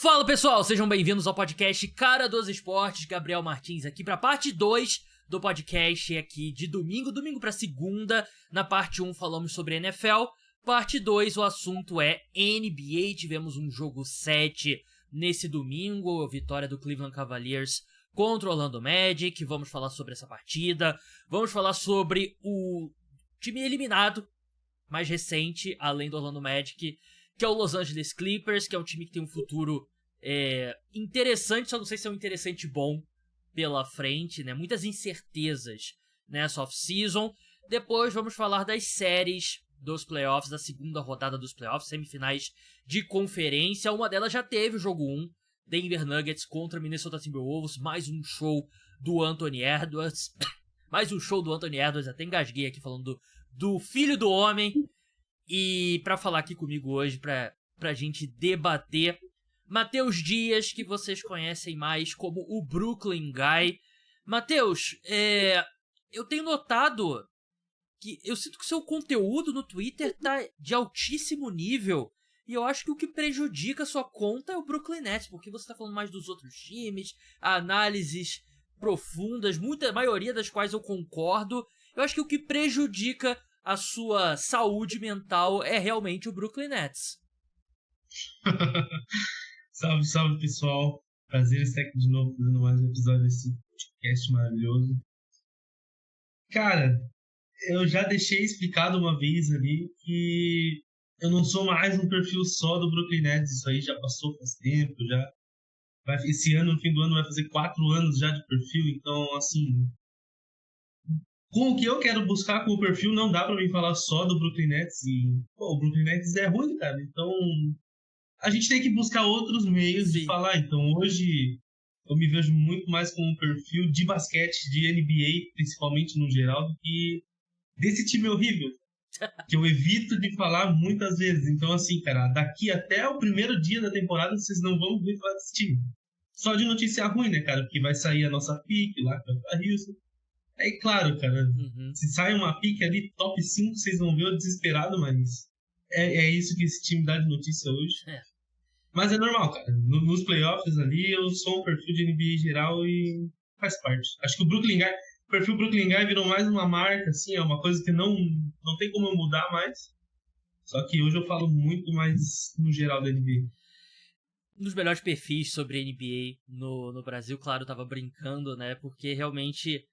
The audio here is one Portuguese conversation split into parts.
Fala pessoal, sejam bem-vindos ao podcast Cara dos Esportes. Gabriel Martins aqui para a parte 2 do podcast aqui de domingo para segunda. Na parte 1 falamos sobre NFL, parte 2 o assunto é NBA. Tivemos um jogo 7 nesse domingo, a vitória do Cleveland Cavaliers contra o Orlando Magic. Vamos falar sobre essa partida, vamos falar sobre o time eliminado mais recente, além do Orlando Magic, que é o Los Angeles Clippers, que é um time que tem um futuro interessante, só não sei se é um interessante bom pela frente, né? Muitas incertezas nessa off-season. Depois vamos falar das séries dos playoffs, da segunda rodada dos playoffs, semifinais de conferência. Uma delas já teve o jogo 1, Denver Nuggets contra Minnesota Timberwolves, mais um show do Anthony Edwards. Mais um show do Anthony Edwards, até engasguei aqui falando do filho do homem. E pra falar aqui comigo hoje, pra gente debater, Matheus Dias, que vocês conhecem mais como o Brooklyn Guy. Matheus, eu tenho notado que eu sinto que o seu conteúdo no Twitter tá de altíssimo nível. E eu acho que o que prejudica a sua conta é o Brooklyn Nets, porque você tá falando mais dos outros times, análises profundas, a maioria das quais eu concordo. Eu acho que o que prejudica a sua saúde mental é realmente o Brooklyn Nets. Salve, salve, pessoal. Prazer estar aqui de novo fazendo mais um episódio desse podcast maravilhoso. Cara, eu já deixei explicado uma vez ali que eu não sou mais um perfil só do Brooklyn Nets. Isso aí já passou faz tempo, esse ano, no fim do ano, vai fazer 4 anos já de perfil. Então, assim, com o que eu quero buscar com o perfil, não dá pra mim falar só do Brooklyn Nets. E, o Brooklyn Nets é ruim, cara. Então, a gente tem que buscar outros meios de falar. Então, hoje, eu me vejo muito mais com um perfil de basquete, de NBA, principalmente no geral, do que desse time horrível, que eu evito de falar muitas vezes. Então, assim, cara, daqui até o primeiro dia da temporada, vocês não vão ver falar desse time. Só de notícia ruim, né, cara? Porque vai sair a nossa pique lá, com a Houston. Aí, claro, cara, se sai uma pique ali, top 5, vocês vão ver o desesperado, mas é isso que esse time dá de notícia hoje. Mas é normal, cara. Nos playoffs ali, eu sou um perfil de NBA geral e faz parte. Acho que o perfil Brooklyn Guy virou mais uma marca, assim, é uma coisa que não tem como eu mudar mais. Só que hoje eu falo muito mais no geral da NBA. Um dos melhores perfis sobre NBA no Brasil, claro, eu tava brincando, né, porque realmente...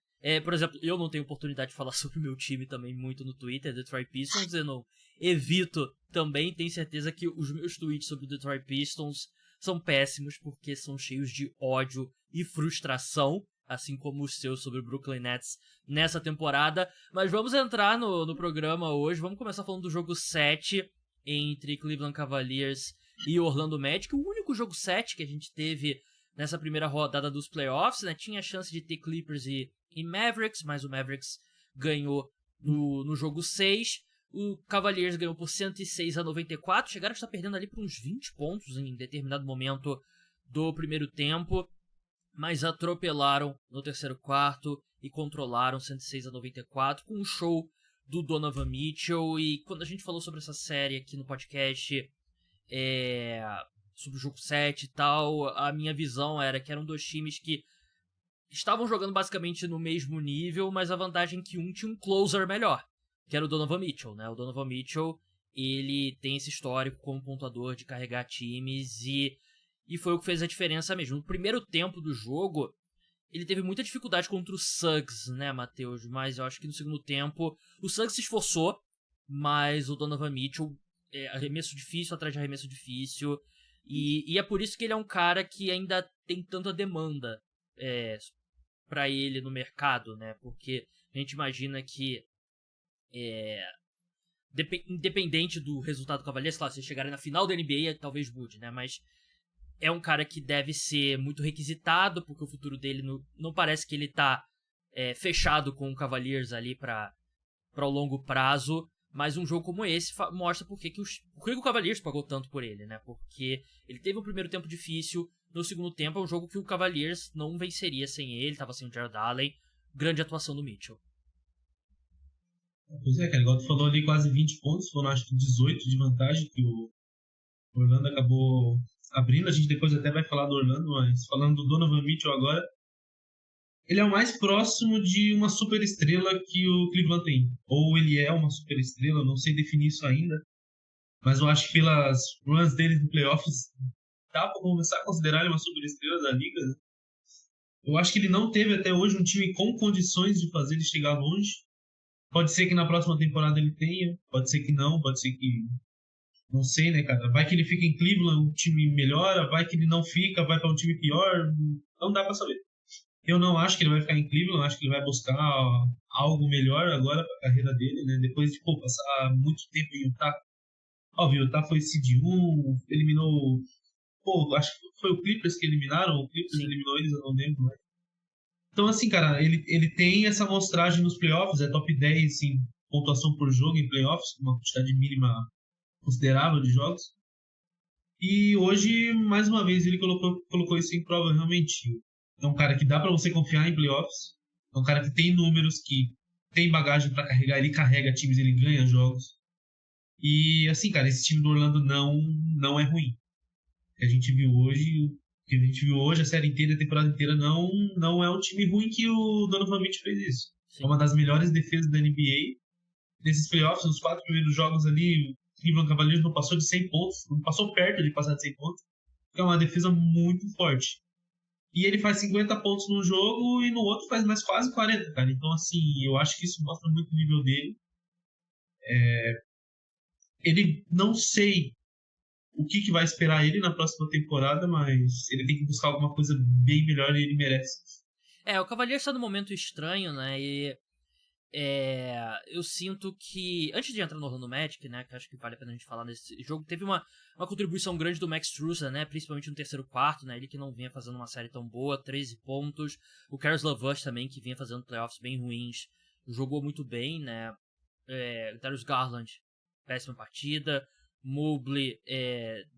por exemplo, eu não tenho oportunidade de falar sobre o meu time também muito no Twitter, Detroit Pistons, eu não evito também, tenho certeza que os meus tweets sobre o Detroit Pistons são péssimos, porque são cheios de ódio e frustração, assim como os seus sobre o Brooklyn Nets nessa temporada. Mas vamos entrar no programa hoje, vamos começar falando do jogo 7 entre Cleveland Cavaliers e Orlando Magic, o único jogo 7 que a gente teve nessa primeira rodada dos playoffs, né? Tinha a chance de ter Clippers e Mavericks, mas o Mavericks ganhou no jogo 6. O Cavaliers ganhou por 106-94. Chegaram a estar perdendo ali por uns 20 pontos em determinado momento do primeiro tempo, mas atropelaram no terceiro quarto e controlaram 106-94 com um show do Donovan Mitchell. E quando a gente falou sobre essa série aqui no podcast, sobre o jogo 7 e tal, a minha visão era que eram dois times que estavam jogando basicamente no mesmo nível, mas a vantagem é que um tinha um closer melhor, que era o Donovan Mitchell, né? O Donovan Mitchell, ele tem esse histórico como pontuador de carregar times e foi o que fez a diferença mesmo. No primeiro tempo do jogo, ele teve muita dificuldade contra o Suggs, né, Matheus? Mas eu acho que no segundo tempo o Suggs se esforçou, mas o Donovan Mitchell, arremesso difícil atrás de arremesso difícil, e é por isso que ele é um cara que ainda tem tanta demanda para ele no mercado, né? Porque a gente imagina que independente do resultado do Cavaliers, claro, se chegarem na final da NBA, talvez mude, né? Mas é um cara que deve ser muito requisitado, porque o futuro dele não parece que ele tá fechado com o Cavaliers ali para o longo prazo. Mas um jogo como esse mostra por que o Cavaliers pagou tanto por ele, né? Porque ele teve um primeiro tempo difícil, no segundo tempo é um jogo que o Cavaliers não venceria sem ele, tava sem o Jared Allen, grande atuação do Mitchell. Pois é, cara, igual tu falou ali, quase 20 pontos, foram acho que 18 de vantagem, que o Orlando acabou abrindo, a gente depois até vai falar do Orlando, mas falando do Donovan Mitchell agora, ele é o mais próximo de uma superestrela que o Cleveland tem. Ou ele é uma superestrela, não sei definir isso ainda, mas eu acho que pelas runs dele no playoffs, dá pra começar a considerar ele uma superestrela da liga, né? Eu acho que ele não teve até hoje um time com condições de fazer ele chegar longe. Pode ser que na próxima temporada ele tenha, pode ser que não, pode ser que... Não sei, né, cara? Vai que ele fica em Cleveland, o time melhora, vai que ele não fica, vai para um time pior, não dá pra saber. Eu não acho que ele vai ficar em Cleveland, acho que ele vai buscar algo melhor agora pra carreira dele, né? Depois de passar muito tempo em Utah. Óbvio, Utah foi seed 1, eliminou... acho que foi o Clippers que eliminaram, o Clippers eliminou eles, eu não lembro, né? Então, assim, cara, ele tem essa amostragem nos playoffs, é top 10 em pontuação por jogo em playoffs, uma quantidade mínima considerável de jogos. E hoje, mais uma vez, ele colocou isso em prova realmente. É um cara que dá pra você confiar em playoffs, é um cara que tem números, que tem bagagem pra carregar, ele carrega times, ele ganha jogos. E, assim, cara, esse time do Orlando não é ruim. O que a gente viu hoje, a série inteira, a temporada inteira, não é um time ruim que o Donovan Mitchell fez isso. Sim. É uma das melhores defesas da NBA. Nesses playoffs, nos 4 primeiros jogos ali, o Cleveland Cavaliers não passou de 100 pontos, não passou perto de passar de 100 pontos. É uma defesa muito forte. E ele faz 50 pontos num jogo e no outro faz mais quase 40, cara. Então, assim, eu acho que isso mostra muito o nível dele. Ele, não sei o que vai esperar ele na próxima temporada, mas ele tem que buscar alguma coisa bem melhor e ele merece. O Cavaliers está num momento estranho, né? E eu sinto que, antes de entrar no Orlando Magic, né, que acho que vale a pena a gente falar nesse jogo, teve uma contribuição grande do Max Strus, né, principalmente no terceiro quarto, né, ele que não vinha fazendo uma série tão boa, 13 pontos, o Caris LeVert também, que vinha fazendo playoffs bem ruins, jogou muito bem, né, Darius Garland, péssima partida, Mobley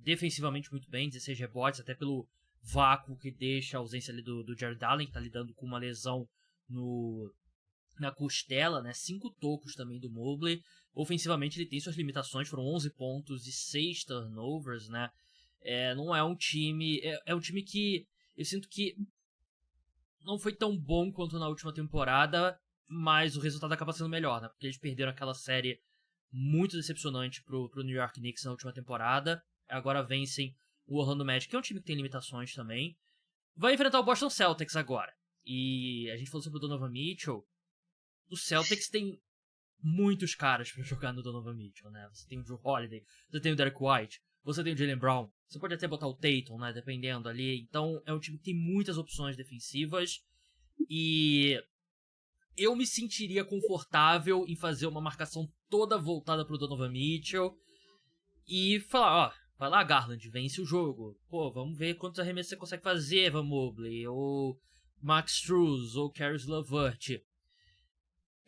defensivamente muito bem, 16 rebotes, até pelo vácuo que deixa a ausência ali do Jared Allen, que tá lidando com uma lesão na costela, né? 5 tocos também do Mobley. Ofensivamente ele tem suas limitações, foram 11 pontos e 6 turnovers, né? Não é um time... É um time que eu sinto que não foi tão bom quanto na última temporada, mas o resultado acaba sendo melhor, né? Porque eles perderam aquela série muito decepcionante pro New York Knicks na última temporada. Agora vencem o Orlando Magic, que é um time que tem limitações também. Vai enfrentar o Boston Celtics agora. E a gente falou sobre o Donovan Mitchell. O Celtics tem muitos caras pra jogar no Donovan Mitchell, né? Você tem o Drew Holiday, você tem o Derek White, você tem o Jaylen Brown, você pode até botar o Tatum, né? Dependendo ali. Então é um time que tem muitas opções defensivas e eu me sentiria confortável em fazer uma marcação toda voltada pro Donovan Mitchell e falar, vai lá, Garland, vence o jogo. Pô, vamos ver quantos arremessos você consegue fazer, Van Mobley, ou Max Strus, ou Caris LeVert.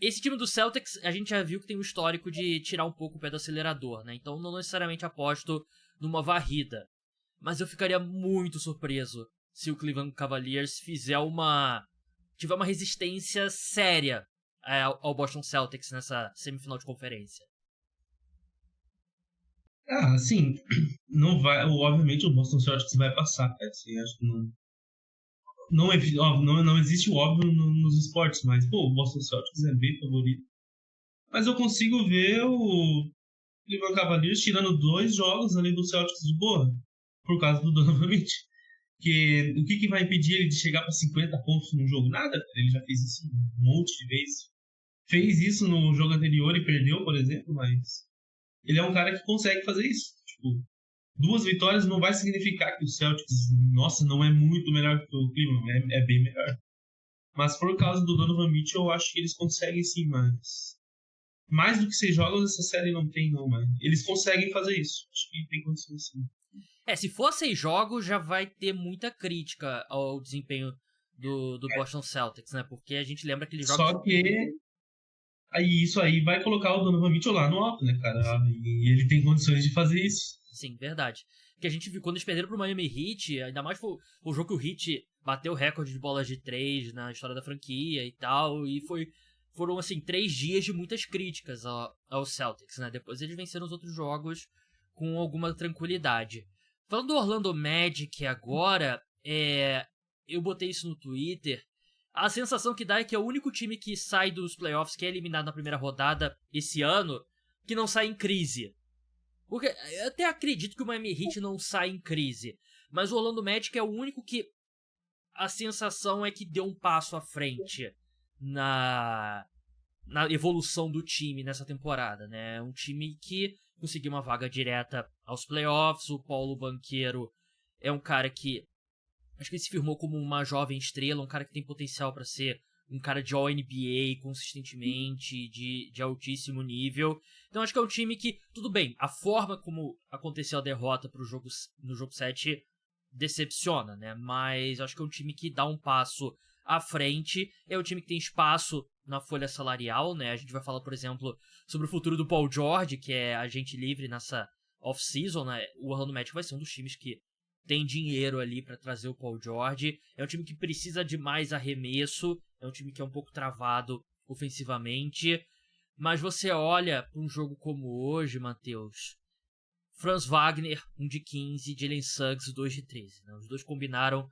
Esse time do Celtics, a gente já viu que tem um histórico de tirar um pouco o pé do acelerador, né? Então não necessariamente aposto numa varrida. Mas eu ficaria muito surpreso se o Cleveland Cavaliers tiver uma resistência séria ao Boston Celtics nessa semifinal de conferência. Sim, não vai, obviamente o Boston Celtics vai passar, assim, acho que não existe o óbvio nos esportes, mas o Boston Celtics é bem favorito. Mas eu consigo ver o Cleveland Cavaliers tirando 2 jogos ali do Celtics de boa, por causa do Donovan Mitchell. Porque o que vai impedir ele de chegar para 50 pontos no jogo? Nada, ele já fez isso um monte de vezes. Fez isso no jogo anterior e perdeu, por exemplo, mas ele é um cara que consegue fazer isso. Tipo, 2 vitórias não vai significar que o Celtics, nossa, não é muito melhor que o Cleveland, é bem melhor. Mas por causa do Donovan Mitchell, eu acho que eles conseguem sim, mas mais do que 6 jogos essa série não tem, não, mas eles conseguem fazer isso. Acho que tem condições sim. Se for 6 jogos, já vai ter muita crítica ao desempenho do Boston Celtics, né? Porque a gente lembra aqueles jogos... Só que isso aí vai colocar o Donovan Mitchell lá no alto, né, cara? Sim. E ele tem condições de fazer isso. Sim, verdade. Que a gente viu quando eles perderam pro Miami Heat, ainda mais foi o jogo que o Heat bateu o recorde de bolas de 3 na história da franquia e tal, e foram, assim, 3 dias de muitas críticas ao Celtics, né? Depois eles venceram os outros jogos com alguma tranquilidade. Falando do Orlando Magic agora, eu botei isso no Twitter. A sensação que dá é que é o único time que sai dos playoffs, que é eliminado na primeira rodada esse ano, que não sai em crise. Porque eu até acredito que o Miami Heat não sai em crise. Mas o Orlando Magic é o único que a sensação é que deu um passo à frente na evolução do time nessa temporada, né? Um time que conseguiu uma vaga direta aos playoffs. O Paulo Banchero é um cara que acho que ele se firmou como uma jovem estrela, um cara que tem potencial para ser um cara de All-NBA consistentemente, de altíssimo nível. Então acho que é um time que, tudo bem, a forma como aconteceu a derrota no jogo 7 decepciona, né? Mas acho que é um time que dá um passo à frente, é um time que tem espaço na folha salarial, né? A gente vai falar, por exemplo, sobre o futuro do Paul George, que é agente livre nessa off-season, né? O Orlando Magic vai ser um dos times que tem dinheiro ali pra trazer o Paul George. É um time que precisa de mais arremesso, é um time que é um pouco travado ofensivamente, mas você olha pra um jogo como hoje, Matheus, Franz Wagner, 1 de 15, Jalen Suggs, 2 de 13. Né? Os dois combinaram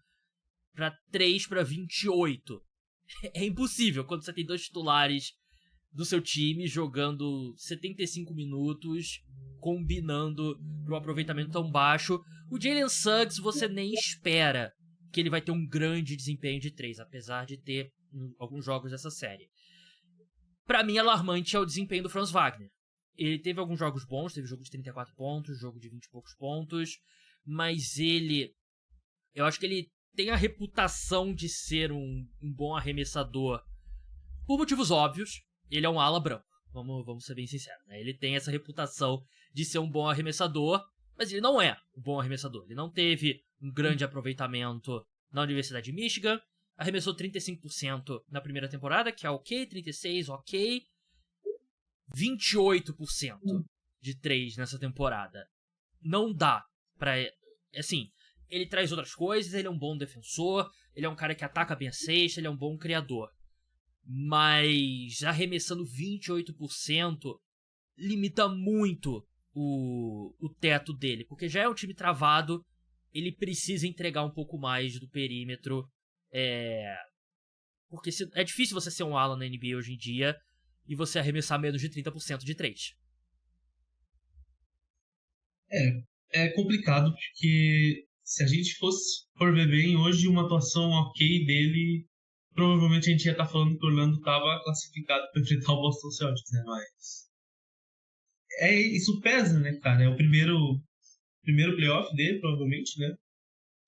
pra 3 para 28. É impossível quando você tem dois titulares do seu time jogando 75 minutos, combinando para um aproveitamento tão baixo. O Jalen Suggs você nem espera que ele vai ter um grande desempenho de 3, apesar de ter alguns jogos dessa série. Para mim, alarmante é o desempenho do Franz Wagner. Ele teve alguns jogos bons, teve jogo de 34 pontos, jogo de 20 e poucos pontos, mas eu acho que ele tem a reputação de ser um bom arremessador por motivos óbvios. Ele é um ala branco, vamos ser bem sinceros, né? Ele tem essa reputação de ser um bom arremessador, mas ele não é um bom arremessador. Ele não teve um grande aproveitamento na Universidade de Michigan, arremessou 35% na primeira temporada, que é ok, 36% ok, 28% de 3 nessa temporada. Não dá pra... Assim, ele traz outras coisas, ele é um bom defensor, ele é um cara que ataca bem a cesta, ele é um bom criador. Mas arremessando 28% limita muito o teto dele, porque já é um time travado, ele precisa entregar um pouco mais do perímetro, porque é difícil você ser um ala na NBA hoje em dia e você arremessar menos de 30% de 3. É complicado, porque se a gente for ver bem, hoje uma atuação ok dele, provavelmente a gente ia estar falando que o Orlando estava classificado para enfrentar o Boston Celtics, né? Mas isso pesa, né, cara? É o primeiro playoff dele, provavelmente, né?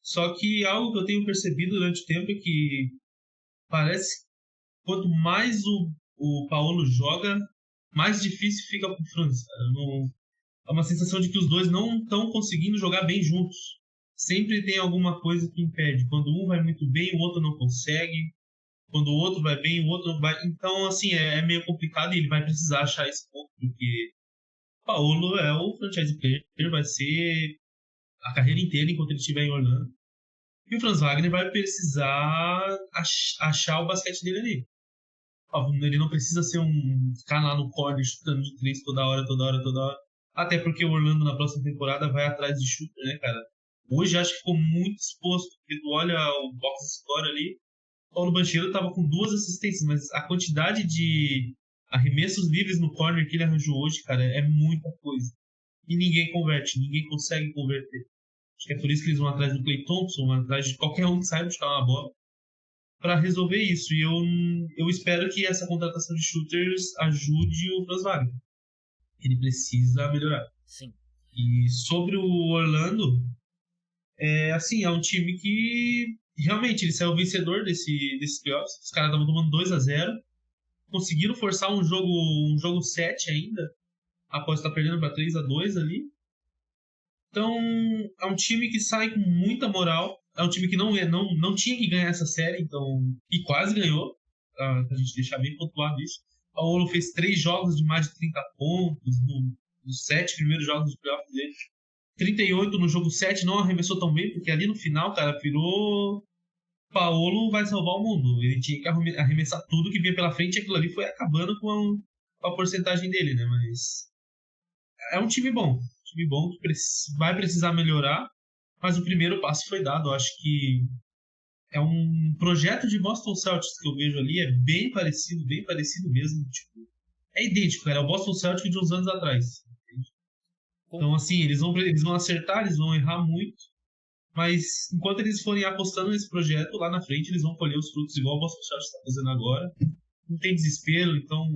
Só que algo que eu tenho percebido durante o tempo é que parece que quanto mais o Paolo joga, mais difícil fica pro Franz. É uma sensação de que os dois não estão conseguindo jogar bem juntos. Sempre tem alguma coisa que impede. Quando um vai muito bem, o outro não consegue. Quando o outro vai bem, o outro não vai. Então, assim, é meio complicado e ele vai precisar achar esse ponto, porque o Paolo é o franchise player, vai ser a carreira inteira enquanto ele estiver em Orlando. E o Franz Wagner vai precisar achar o basquete dele ali. Ele não precisa ser ficar lá no corner chutando de 3 toda hora. Até porque o Orlando na próxima temporada vai atrás de shooter, né, cara? Hoje acho que ficou muito exposto, porque tu olha o box score ali, o Paulo Banchero estava com 2 assistências, mas a quantidade de arremessos livres no corner que ele arranjou hoje, cara, é muita coisa. E ninguém converte, ninguém consegue converter. Acho que é por isso que eles vão atrás do Klay Thompson, vão atrás de qualquer um que saiba buscar uma bola para resolver isso. E eu espero que essa contratação de shooters ajude o Franz Wagner. Ele precisa melhorar. Sim. E sobre o Orlando, é um time que realmente ele saiu vencedor desse playoffs. Os caras estavam tomando 2-0, conseguiram forçar um jogo 7 ainda, após estar perdendo para 3-2 ali. Então é um time que sai com muita moral. É um time que não tinha que ganhar essa série, e quase ganhou, pra gente deixar bem pontuado isso. O Paulo fez 3 jogos de mais de 30 pontos nos 7 primeiros jogos de playoff dele. 38 no jogo 7, não arremessou tão bem, porque ali no final, cara, virou Paolo vai salvar o mundo. Ele tinha que arremessar tudo que vinha pela frente e aquilo ali foi acabando com a porcentagem dele, né? Mas é um time bom que vai precisar melhorar. mas o primeiro passo foi dado. Eu acho que é um projeto de Boston Celtics que eu vejo ali, é bem parecido mesmo. Tipo, é idêntico, cara. É o Boston Celtics de uns anos atrás. Entende? Então, assim, eles vão acertar, eles vão errar muito, mas enquanto eles forem apostando nesse projeto, lá na frente eles vão colher os frutos igual o Boston Celtics está fazendo agora. Não tem desespero, então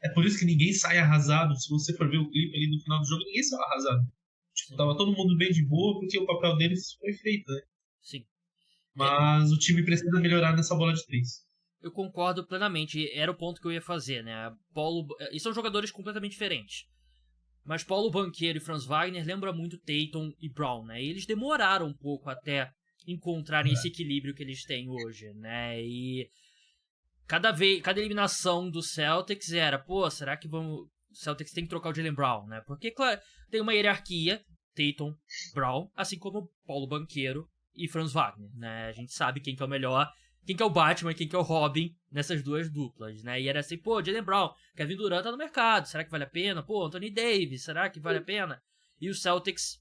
é por isso que ninguém sai arrasado. Se você for ver o clipe ali no final do jogo, ninguém saiu arrasado. Tipo, tava todo mundo bem de boa porque o papel deles foi feito, né? Sim. Mas o time precisa melhorar nessa bola de 3. Eu concordo plenamente. Era o ponto que eu ia fazer, né? E são jogadores completamente diferentes. Mas Paulo Banchero e Franz Wagner lembram muito Tatum e Brown, né? E eles demoraram um pouco até encontrarem esse equilíbrio que eles têm hoje, né? E cada eliminação do Celtics era, pô, será que o Celtics tem que trocar o Jaylen Brown, né? Porque, claro, tem uma hierarquia, Tatum, Brown, assim como Paulo Banchero e Franz Wagner, né? A gente sabe quem que é o melhor, quem que é o Batman, quem que é o Robin nessas duas duplas, né? E era assim, pô, Jaylen Brown, Kevin Durant tá no mercado, será que vale a pena? Pô, Anthony Davis, será que vale a pena? E os Celtics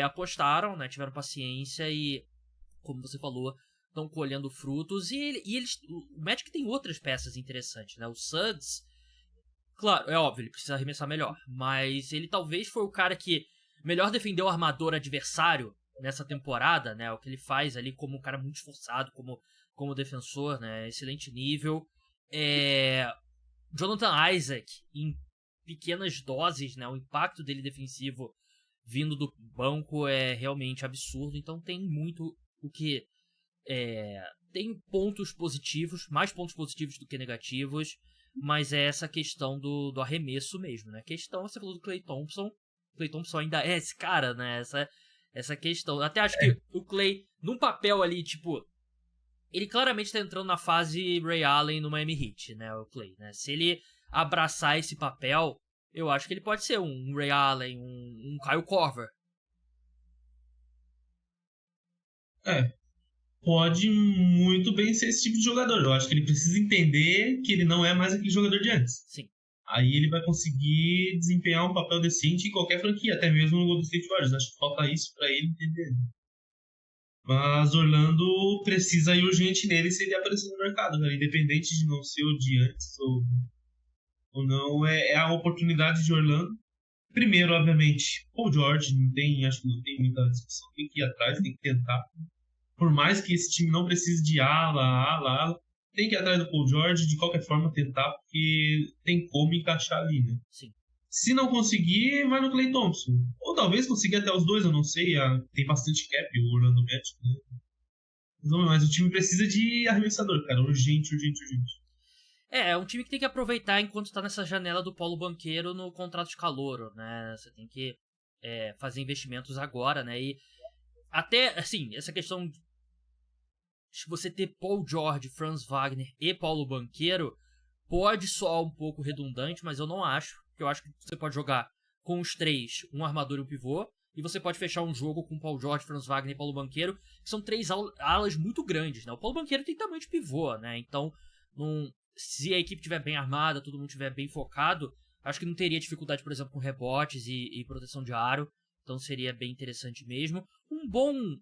apostaram, né? Tiveram paciência e, como você falou, estão colhendo frutos. E eles, o Magic tem outras peças interessantes, né? O Suggs, claro, é óbvio, ele precisa arremessar melhor, mas ele talvez foi o cara que melhor defendeu o armador adversário nessa temporada, né? O que ele faz ali como um cara muito esforçado, como defensor, né? Excelente nível. Jonathan Isaac, em pequenas doses, né? O impacto dele defensivo vindo do banco é realmente absurdo. Então tem muito o que... tem pontos positivos, mais pontos positivos do que negativos, mas é essa questão do arremesso mesmo, né? A questão, você falou do Klay Thompson ainda é esse cara, né? Essa questão. Até acho que o Klay, num papel ali, tipo... Ele claramente tá entrando na fase Ray Allen no Miami Heat, né? O Klay, né? Se ele abraçar esse papel, eu acho que ele pode ser um Ray Allen, um Kyle Korver. Pode muito bem ser esse tipo de jogador. Eu acho que ele precisa entender que ele não é mais aquele jogador de antes. Sim. Aí ele vai conseguir desempenhar um papel decente em qualquer franquia, até mesmo no Golden State Warriors. Acho que falta isso para ele entender. Mas Orlando precisa ir urgente nele se ele aparecer no mercado, cara. Independente de não ser o de antes ou não, é a oportunidade de Orlando. Primeiro, obviamente, Paul George, acho que não tem muita discussão, tem que ir atrás, tem que tentar. Por mais que esse time não precise de ala, tem que ir atrás do Paul George, de qualquer forma tentar, porque tem como encaixar ali, né? Sim. Se não conseguir, vai no Klay Thompson. Ou talvez consiga até os dois, eu não sei. Tem bastante cap o Orlando Magic, né? Mas o time precisa de arremessador, cara. Urgente. É um time que tem que aproveitar enquanto tá nessa janela do Paulo Banchero no contrato de calouro, né? Você tem que fazer investimentos agora, né? E até, assim, essa questão de você ter Paul George, Franz Wagner e Paulo Banchero pode soar um pouco redundante, mas eu não acho. Porque eu acho que você pode jogar com os três, um armador e um pivô, e você pode fechar um jogo com Paul George, Franz Wagner e Paulo Banchero, que são três alas muito grandes, né? O Paulo Banchero tem tamanho de pivô, né? Então, se a equipe estiver bem armada, todo mundo estiver bem focado, acho que não teria dificuldade, por exemplo, com rebotes e proteção de aro. Então seria bem interessante mesmo. Uma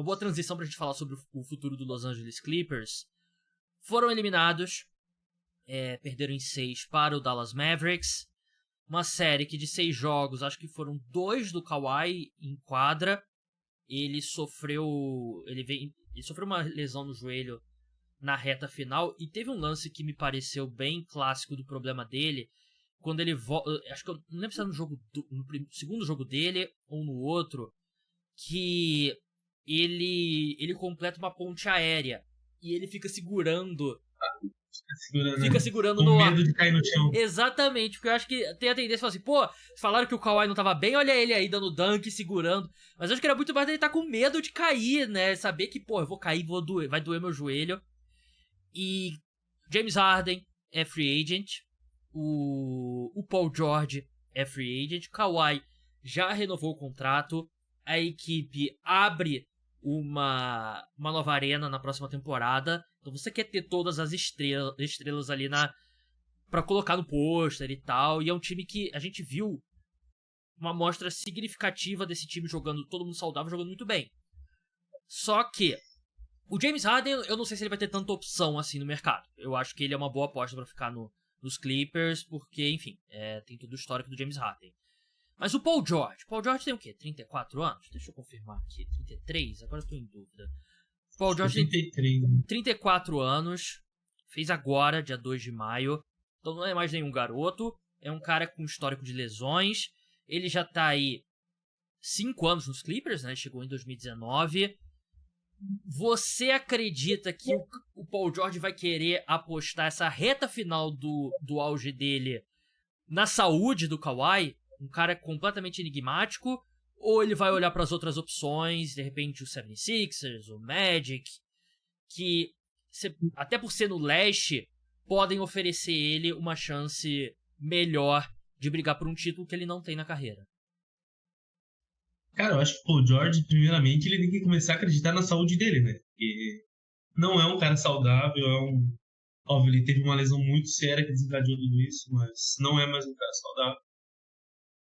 boa transição pra gente falar sobre o futuro do Los Angeles Clippers. Foram eliminados, perderam em 6 para o Dallas Mavericks. Uma série que de 6 jogos, acho que foram 2 do Kawhi em quadra. Ele sofreu uma lesão no joelho na reta final, e teve um lance que me pareceu bem clássico do problema dele, quando ele acho que eu não lembro se era no segundo jogo dele ou no outro, que ele completa uma ponte aérea e ele fica segurando com medo de cair no chão. Exatamente, porque eu acho que tem a tendência de falar assim, pô, falaram que o Kawhi não tava bem, olha ele aí dando dunk, segurando, mas eu acho que era muito mais dele estar com medo de cair, né, saber que, pô, eu vou cair, vai doer meu joelho. E James Harden é free agent, o Paul George é free agent, Kawhi já renovou o contrato, a equipe abre uma nova arena na próxima temporada, então você quer ter todas as estrelas ali pra colocar no pôster e tal, e é um time que a gente viu uma amostra significativa desse time jogando, todo mundo saudável, jogando muito bem. Só que o James Harden, eu não sei se ele vai ter tanta opção assim no mercado. Eu acho que ele é uma boa aposta pra ficar nos Clippers, porque, enfim, tem todo o histórico do James Harden. Mas o Paul George tem o quê? 34 anos? Deixa eu confirmar aqui. 33? Agora eu tô em dúvida. Paul George tem 34 anos, fez agora, dia 2 de maio. Então não é mais nenhum garoto, é um cara com histórico de lesões. Ele já tá aí 5 anos nos Clippers, né? Chegou em 2019. Você acredita que o Paul George vai querer apostar essa reta final do auge dele na saúde do Kawhi? Um cara completamente enigmático? Ou ele vai olhar para as outras opções, de repente o 76ers, o Magic, que até por ser no leste, podem oferecer ele uma chance melhor de brigar por um título que ele não tem na carreira? Cara, eu acho que o Paul George, primeiramente, ele tem que começar a acreditar na saúde dele, né? Porque não é um cara saudável, óbvio, ele teve uma lesão muito séria que desencadeou tudo isso, mas não é mais um cara saudável.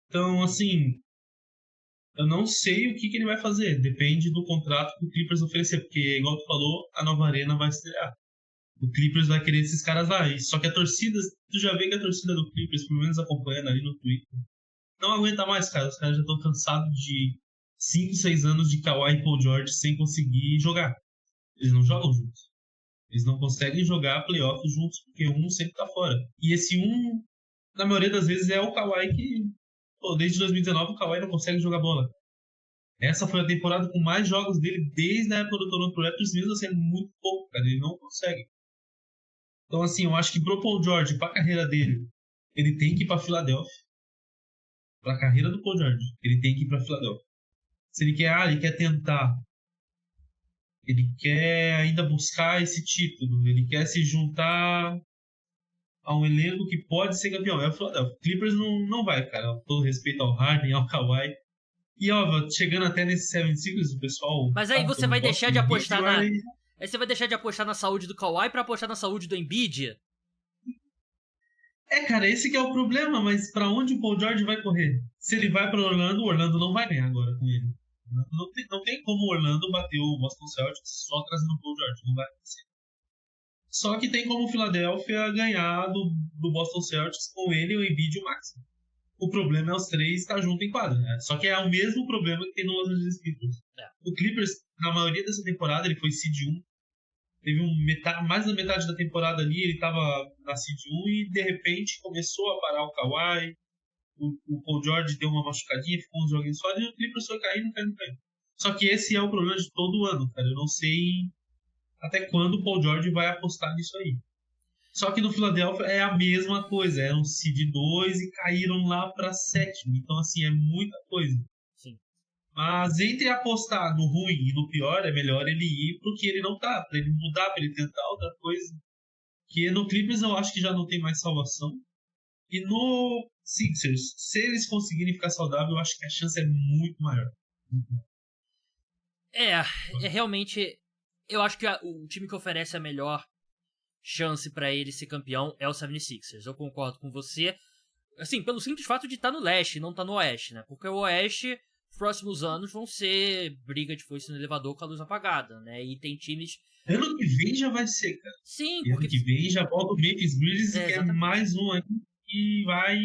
Então, assim, eu não sei o que ele vai fazer. Depende do contrato que o Clippers oferecer, porque, igual tu falou, a nova arena vai estrear. O Clippers vai querer esses caras lá. Só que a torcida, tu já vê que a torcida do Clippers, pelo menos acompanhando ali no Twitter, não aguenta mais, cara. Os caras já estão cansados de 5, 6 anos de Kawhi e Paul George sem conseguir jogar. Eles não jogam juntos. Eles não conseguem jogar playoffs juntos, porque um sempre tá fora. E esse um, na maioria das vezes, é o Kawhi que, desde 2019, o Kawhi não consegue jogar bola. Essa foi a temporada com mais jogos dele desde a época do Toronto Raptors, mesmo assim, é muito pouco, cara. Ele não consegue. Então, assim, eu acho que pro Paul George, pra carreira dele, ele tem que ir pra Filadélfia. Pra carreira do Paul George, ele tem que ir pra Filadélfia. Se ele quer tentar. Ele quer ainda buscar esse título. Ele quer se juntar a um elenco que pode ser campeão. É o Philadelphia. Clippers não vai, cara. Com todo respeito ao Harden, ao Kawhi. E, óbvio, chegando até nesse 76ers, o pessoal... Mas aí você vai deixar de apostar na... Aí você vai deixar de apostar na saúde do Kawhi pra apostar na saúde do Embiid? Cara, esse que é o problema, mas pra onde o Paul George vai correr? Se ele vai pra Orlando, o Orlando não vai ganhar agora com ele. Não tem como o Orlando bater o Boston Celtics só trazendo o Paul George, não vai acontecer. Só que tem como o Philadelphia ganhar do Boston Celtics com ele, o Embiid e o Maxey. O problema é os três estar junto em quadra, né? Só que é o mesmo problema que tem no Los Angeles Clippers. O Clippers, na maioria dessa temporada, ele foi seed 1. Teve mais da metade da temporada ali, ele estava na seed 1 e, de repente, começou a parar o Kawhi. O Paul George deu uma machucadinha, ficou uns joguinhos fora e o Clippers foi caindo. Só que esse é o problema de todo ano, cara. Eu não sei até quando o Paul George vai apostar nisso aí. Só que no Philadelphia é a mesma coisa. Eram seed 2 e caíram lá pra 7º. Então, assim, é muita coisa. Sim. Mas entre apostar no ruim e no pior, é melhor ele ir pro que ele não tá. Pra ele mudar, pra ele tentar outra coisa. Que no Clippers eu acho que já não tem mais salvação. E no Sixers, se eles conseguirem ficar saudáveis, eu acho que a chance é muito maior. Realmente... Eu acho que o time que oferece a melhor chance pra ele ser campeão é o 76ers. Eu concordo com você. Assim, pelo simples fato de estar no leste e não estar no oeste, né? Porque o oeste, os próximos anos vão ser briga de foice no elevador com a luz apagada, né? E tem times... Ano que vem já vai ser, cara. Sim, e porque... ano que vem já volta o Memphis Grizzlies, que é mais um aí que vai...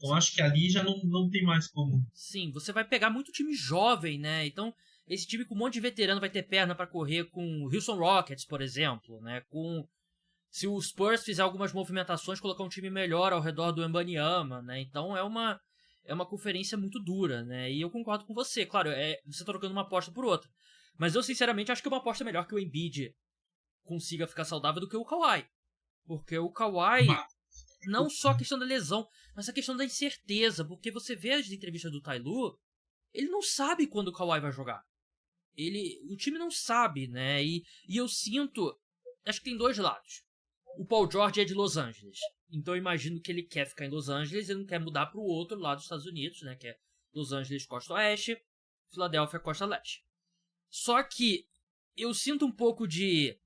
Eu acho que ali já não tem mais como. Sim, você vai pegar muito time jovem, né? Então... Esse time com um monte de veterano vai ter perna pra correr com o Houston Rockets, por exemplo, né? Se o Spurs fizer algumas movimentações, colocar um time melhor ao redor do Wembanyama, né? Então é uma conferência muito dura, né? E eu concordo com você. Claro, você tá trocando uma aposta por outra. Mas eu, sinceramente, acho que é uma aposta melhor que o Embiid consiga ficar saudável do que o Kawhi. Porque o Kawhi, não só a questão da lesão, mas a questão da incerteza. Porque você vê as entrevistas do Ty Lue, ele não sabe quando o Kawhi vai jogar. O time não sabe, né? E eu sinto... Acho que tem dois lados. O Paul George é de Los Angeles. Então eu imagino que ele quer ficar em Los Angeles e não quer mudar para o outro lado dos Estados Unidos, né? Que é Los Angeles, costa oeste. Filadélfia, costa leste. Só que eu sinto um pouco de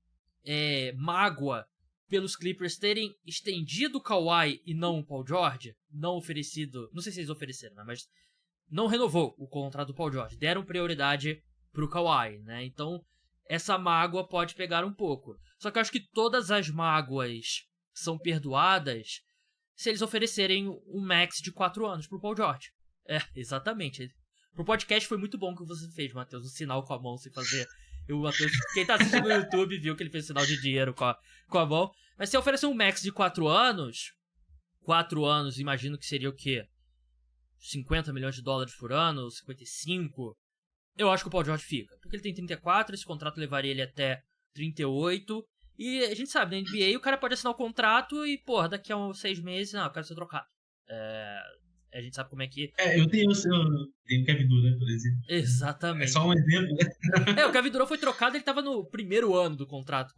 mágoa pelos Clippers terem estendido o Kawhi e não o Paul George, não oferecido, não sei se eles ofereceram, né, mas não renovou o contrato do Paul George, deram prioridade pro Kawhi, né? Então, essa mágoa pode pegar um pouco. Só que eu acho que todas as mágoas são perdoadas se eles oferecerem um max de 4 anos pro Paul George. É, exatamente. Pro podcast foi muito bom que você fez, Matheus, o sinal com a mão sem fazer. Quem tá assistindo no YouTube viu que ele fez o sinal de dinheiro com a mão. Mas se oferecer um max de 4 anos, 4 anos, imagino que seria o quê? 50 milhões de dólares por ano, 55. Eu acho que o Paul George fica. Porque ele tem 34, esse contrato levaria ele até 38. E a gente sabe, na NBA o cara pode assinar o contrato e, porra, daqui a uns 6 meses, não, eu quero ser trocado. A gente sabe como é que... Eu tenho o Kevin Durant, por exemplo. Exatamente. É só um exemplo, né? O Kevin Durant foi trocado, ele tava no primeiro ano do contrato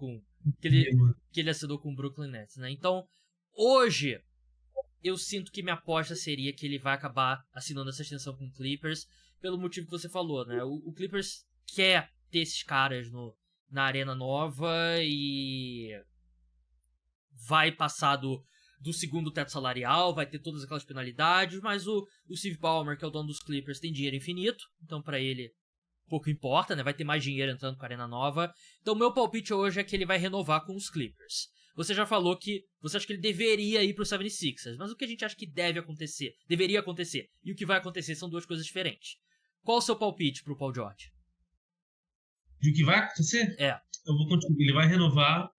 que ele assinou com o Brooklyn Nets, né? Então, hoje, eu sinto que minha aposta seria que ele vai acabar assinando essa extensão com o Clippers, pelo motivo que você falou, né? O Clippers quer ter esses caras na arena nova e vai passar do segundo teto salarial, vai ter todas aquelas penalidades, mas o Steve Ballmer, que é o dono dos Clippers, tem dinheiro infinito, então pra ele pouco importa, né? Vai ter mais dinheiro entrando com a arena nova. Então meu palpite hoje é que ele vai renovar com os Clippers. Você já falou que você acha que ele deveria ir pro 76ers, mas o que a gente acha que deveria acontecer, e o que vai acontecer são duas coisas diferentes. Qual o seu palpite pro Paul George? De que vai acontecer? É. Eu vou continuar. Ele vai renovar,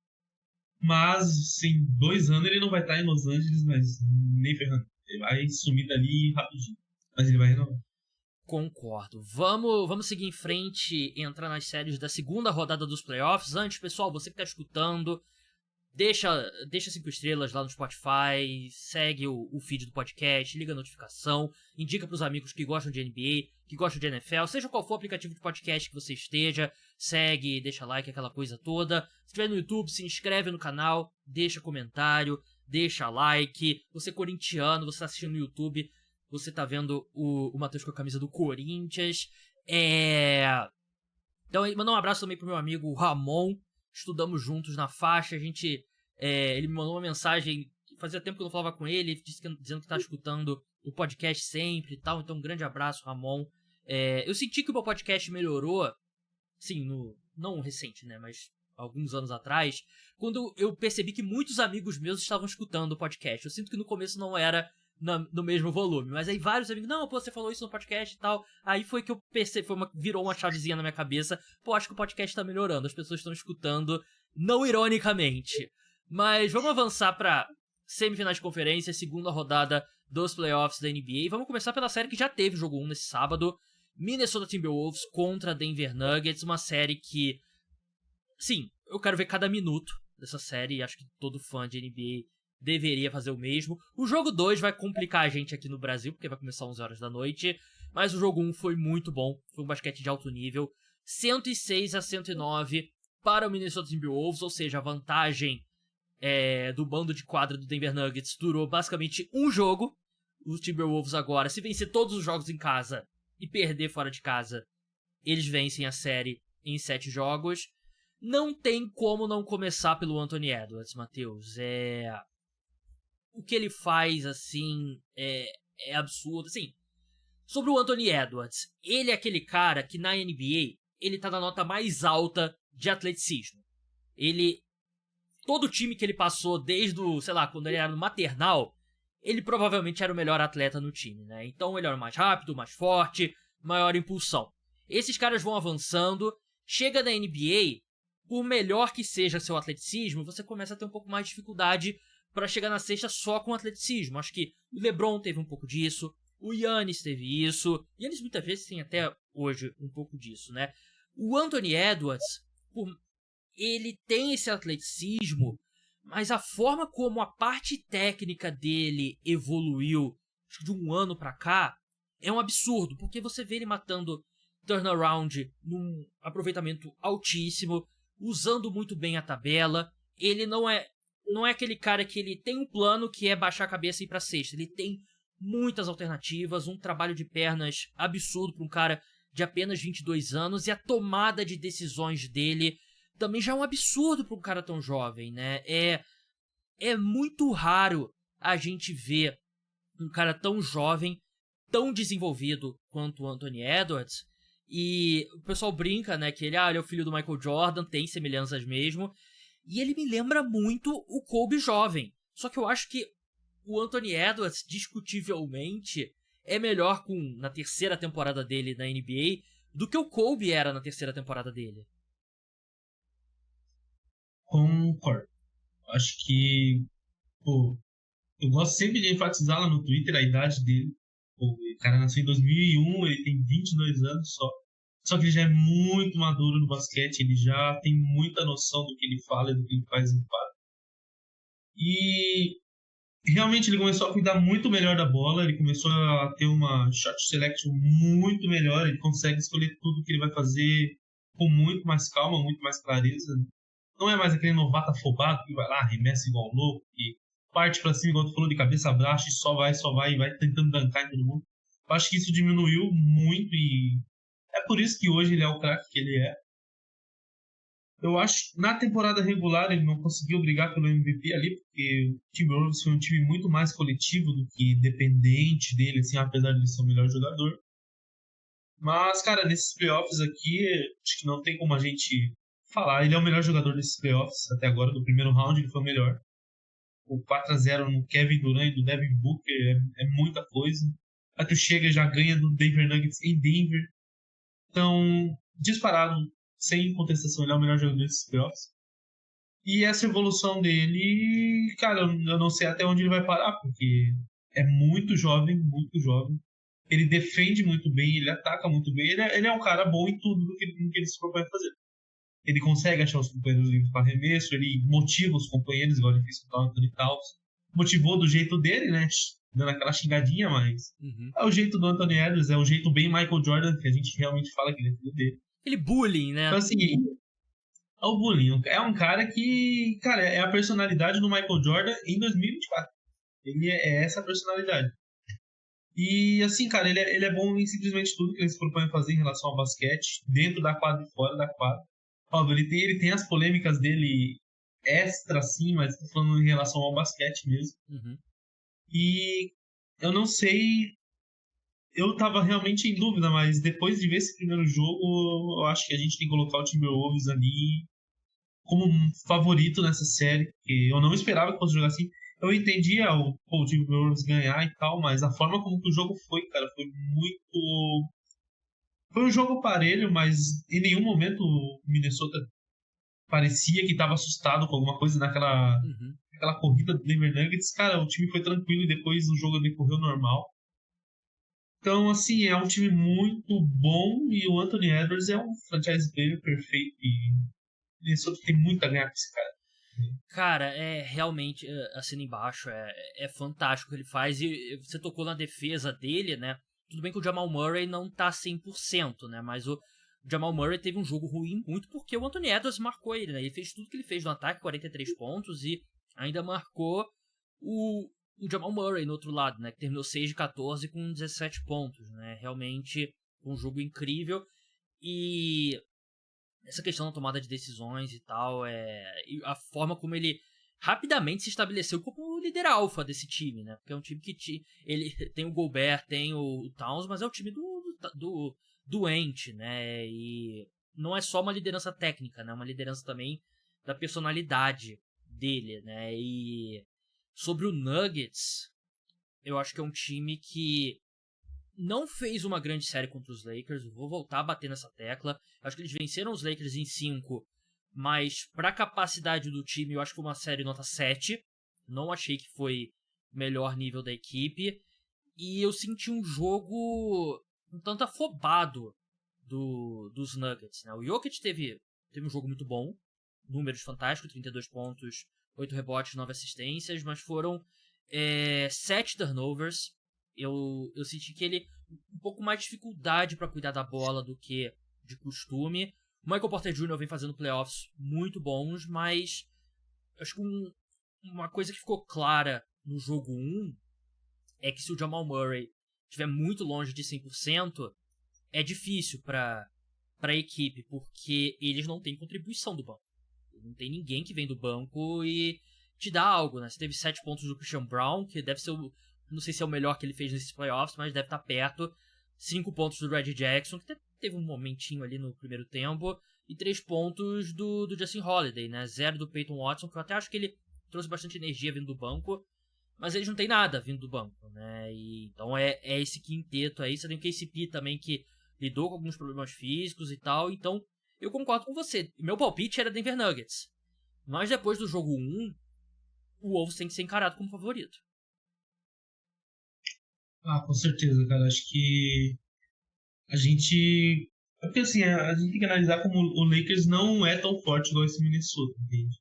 mas em 2 anos ele não vai estar em Los Angeles, mas nem ferrando. Ele vai sumir dali rapidinho. Mas ele vai renovar. Concordo. Vamos seguir em frente e entrar nas séries da segunda rodada dos playoffs. Antes, pessoal, você que tá escutando, deixa 5 estrelas lá no Spotify, segue o feed do podcast, liga a notificação, indica pros amigos que gostam de NBA, que gostam de NFL, seja qual for o aplicativo de podcast que você esteja, segue, deixa like, aquela coisa toda. Se estiver no YouTube, se inscreve no canal, deixa comentário, deixa like. Você é corintiano, você tá assistindo no YouTube, você tá vendo o Matheus com a camisa do Corinthians. Então, mandar um abraço também pro meu amigo Ramon. Estudamos juntos na faixa. Ele me mandou uma mensagem. Fazia tempo que eu não falava com ele. Dizendo que tá escutando o podcast sempre e tal. Então, um grande abraço, Ramon. Eu senti que o meu podcast melhorou. Sim, não recente, né? Mas alguns anos atrás. Quando eu percebi que muitos amigos meus estavam escutando o podcast. Eu sinto que no começo não era no mesmo volume, mas aí vários amigos, não, pô, você falou isso no podcast e tal, aí foi que eu percebi, virou uma chavezinha na minha cabeça, pô, acho que o podcast tá melhorando, as pessoas estão escutando, não ironicamente, mas vamos avançar pra semifinais de conferência, segunda rodada dos playoffs da NBA, vamos começar pela série que já teve jogo 1 nesse sábado, Minnesota Timberwolves contra Denver Nuggets, uma série que, sim, eu quero ver cada minuto dessa série, acho que todo fã de NBA deveria fazer o mesmo. O jogo 2 vai complicar a gente aqui no Brasil, porque vai começar às 11 horas da noite. Mas o jogo 1 foi muito bom. Foi um basquete de alto nível. 106-109 para o Minnesota Timberwolves. Ou seja, a vantagem do bando de quadra do Denver Nuggets durou basicamente um jogo. Os Timberwolves agora, se vencer todos os jogos em casa e perder fora de casa, eles vencem a série em 7 jogos. Não tem como não começar pelo Anthony Edwards, Matheus. O que ele faz, assim, é absurdo. Assim, sobre o Anthony Edwards, ele é aquele cara que na NBA, ele tá na nota mais alta de atleticismo. Todo time que ele passou desde quando ele era no maternal, ele provavelmente era o melhor atleta no time, né? Então ele era o mais rápido, mais forte, maior impulsão. Esses caras vão avançando, chega na NBA, por melhor que seja seu atleticismo, você começa a ter um pouco mais de dificuldade para chegar na sexta só com atleticismo. Acho que o LeBron teve um pouco disso, o Giannis teve isso, Giannis muitas vezes tem até hoje um pouco disso, né? O Anthony Edwards, ele tem esse atleticismo, mas a forma como a parte técnica dele evoluiu, acho que de um ano pra cá, é um absurdo, porque você vê ele matando turnaround num aproveitamento altíssimo, usando muito bem a tabela. Ele não é aquele cara que ele tem um plano que é baixar a cabeça e ir pra sexta. Ele tem muitas alternativas, um trabalho de pernas absurdo pra um cara de apenas 22 anos, e a tomada de decisões dele também já é um absurdo pra um cara tão jovem, né? é muito raro a gente ver um cara tão jovem, tão desenvolvido quanto o Anthony Edwards. E o pessoal brinca, né, que ele é o filho do Michael Jordan, tem semelhanças mesmo. E ele me lembra muito o Kobe jovem. Só que eu acho que o Anthony Edwards, discutivelmente, é melhor na terceira temporada dele na NBA do que o Kobe era na terceira temporada dele. Concordo. Acho que, pô, eu gosto sempre de enfatizar lá no Twitter a idade dele. Pô, o cara nasceu em 2001, ele tem 22 anos só. Só que ele já é muito maduro no basquete, ele já tem muita noção do que ele fala e do que ele faz em quadra. E realmente ele começou a cuidar muito melhor da bola, ele começou a ter uma shot selection muito melhor, ele consegue escolher tudo que ele vai fazer com muito mais calma, muito mais clareza. Não é mais aquele novato afobado que vai lá, arremessa igual louco, que parte pra cima, igual tu falou, de cabeça baixa e só vai e vai tentando dancar em todo mundo. Eu acho que isso diminuiu muito e é por isso que hoje ele é o craque que ele é. Eu acho que na temporada regular ele não conseguiu brigar pelo MVP ali, porque o Timberwolves foi um time muito mais coletivo do que dependente dele, assim, apesar de ele ser o melhor jogador. Mas, cara, nesses playoffs aqui, acho que não tem como a gente falar. Ele é o melhor jogador desses playoffs até agora, do primeiro round ele foi o melhor. O 4-0 no Kevin Durant e do Devin Booker é muita coisa. Aí tu chega e já ganha do Denver Nuggets em Denver. Então, disparado, sem contestação, ele é o melhor jogador desses playoffs. E essa evolução dele, cara, eu não sei até onde ele vai parar, porque é muito jovem, muito jovem. Ele defende muito bem, ele ataca muito bem. Ele é um cara bom em tudo no que ele se propõe a fazer. Ele consegue achar os companheiros livres para arremesso, ele motiva os companheiros, igual ele fez com o Anthony Towns. Motivou do jeito dele, né? Dando aquela xingadinha, mas é o jeito do Anthony Edwards, é o jeito bem Michael Jordan, que a gente realmente fala que ele é filho dele. Aquele bullying, né? Então, assim, é o bullying. É um cara que, cara, é a personalidade do Michael Jordan em 2024. Ele é essa personalidade. E, assim, cara, ele é bom em simplesmente tudo que ele se propõe a fazer em relação ao basquete, dentro da quadra e fora da quadra. Óbvio, ele tem as polêmicas dele extra, assim, mas tô falando em relação ao basquete mesmo. Uhum. E eu não sei, eu tava realmente em dúvida, mas depois de ver esse primeiro jogo, eu acho que a gente tem que colocar o Timberwolves ali como um favorito nessa série, porque eu não esperava que fosse jogar assim. Eu entendia o Timberwolves ganhar e tal, mas a forma como que o jogo foi, cara, foi muito... Foi um jogo parelho, mas em nenhum momento o Minnesota parecia que estava assustado com alguma coisa naquela corrida do Denver Nuggets. Cara, o time foi tranquilo e depois o jogo decorreu normal. Então, assim, é um time muito bom e o Anthony Edwards é um franchise player perfeito e Minnesota tem muito a ganhar com esse cara. Cara, é realmente, assina embaixo, é fantástico o que ele faz. E você tocou na defesa dele, né? Tudo bem que o Jamal Murray não tá 100%, né? Mas o Jamal Murray teve um jogo ruim muito porque o Anthony Edwards marcou ele, né? Ele fez tudo que ele fez no ataque, 43 pontos, e ainda marcou o Jamal Murray no outro lado, né? Que terminou 6 de 14 com 17 pontos, né? Realmente um jogo incrível. E essa questão da tomada de decisões e tal, e a forma como ele rapidamente se estabeleceu como o líder alfa desse time, né? Porque é um time que ele tem o Gobert, tem o Towns, mas é o time do doente, né? E não é só uma liderança técnica, né? É uma liderança também da personalidade dele, né? E sobre o Nuggets, eu acho que é um time que não fez uma grande série contra os Lakers. Eu vou voltar a bater nessa tecla. Eu acho que eles venceram os Lakers em 5, mas pra capacidade do time, eu acho que foi uma série nota 7. Não achei que foi o melhor nível da equipe. E eu senti um jogo um tanto afobado dos Nuggets, né? O Jokic teve um jogo muito bom, números fantásticos, 32 pontos, 8 rebotes, 9 assistências, mas foram 7 turnovers. Eu senti que ele um pouco mais de dificuldade para cuidar da bola do que de costume. O Michael Porter Jr. vem fazendo playoffs muito bons, mas acho que uma coisa que ficou clara no jogo 1 é que se o Jamal Murray estiver muito longe de 100%, é difícil para a equipe, porque eles não têm contribuição do banco. Não tem ninguém que vem do banco e te dá algo, né? Você teve 7 pontos do Christian Brown, que deve ser não sei se é o melhor que ele fez nesses playoffs, mas deve estar perto. 5 pontos do Reggie Jackson, que teve um momentinho ali no primeiro tempo. E 3 pontos do Justin Holiday, né? 0 do Peyton Watson, que eu até acho que ele trouxe bastante energia vindo do banco. Mas eles não tem nada vindo do banco, né? Então é esse quinteto aí. Você tem o KCP também, que lidou com alguns problemas físicos e tal. Então eu concordo com você. Meu palpite era Denver Nuggets. Mas depois do jogo 1, o Wolves tem que ser encarado como favorito. Com certeza, cara. Acho que a gente... É porque assim, a gente tem que analisar como o Lakers não é tão forte igual esse Minnesota, entende?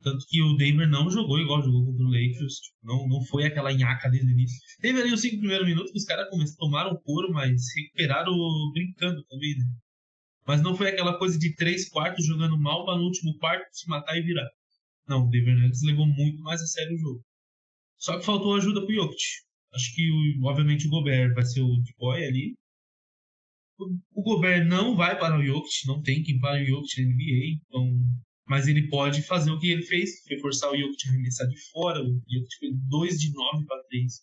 Tanto que o Denver não jogou igual jogou contra o Lakers. Tipo, não foi aquela nhaca desde o início. Teve ali os 5 primeiros minutos que os caras tomaram couro, mas recuperaram brincando também, né? Mas não foi aquela coisa de 3 quartos jogando mal para no último quarto se matar e virar. Não, o Denver Nuggets levou muito mais a sério o jogo. Só que faltou ajuda pro Jokic. Acho que, obviamente, o Gobert vai ser o boy ali. O Gobert não vai para o Jokic, não tem quem para o Jokic na NBA, então... Mas ele pode fazer o que ele fez, que foi forçar o Jokic a arremessar de fora. O Jokic foi 2 de 9 para 3.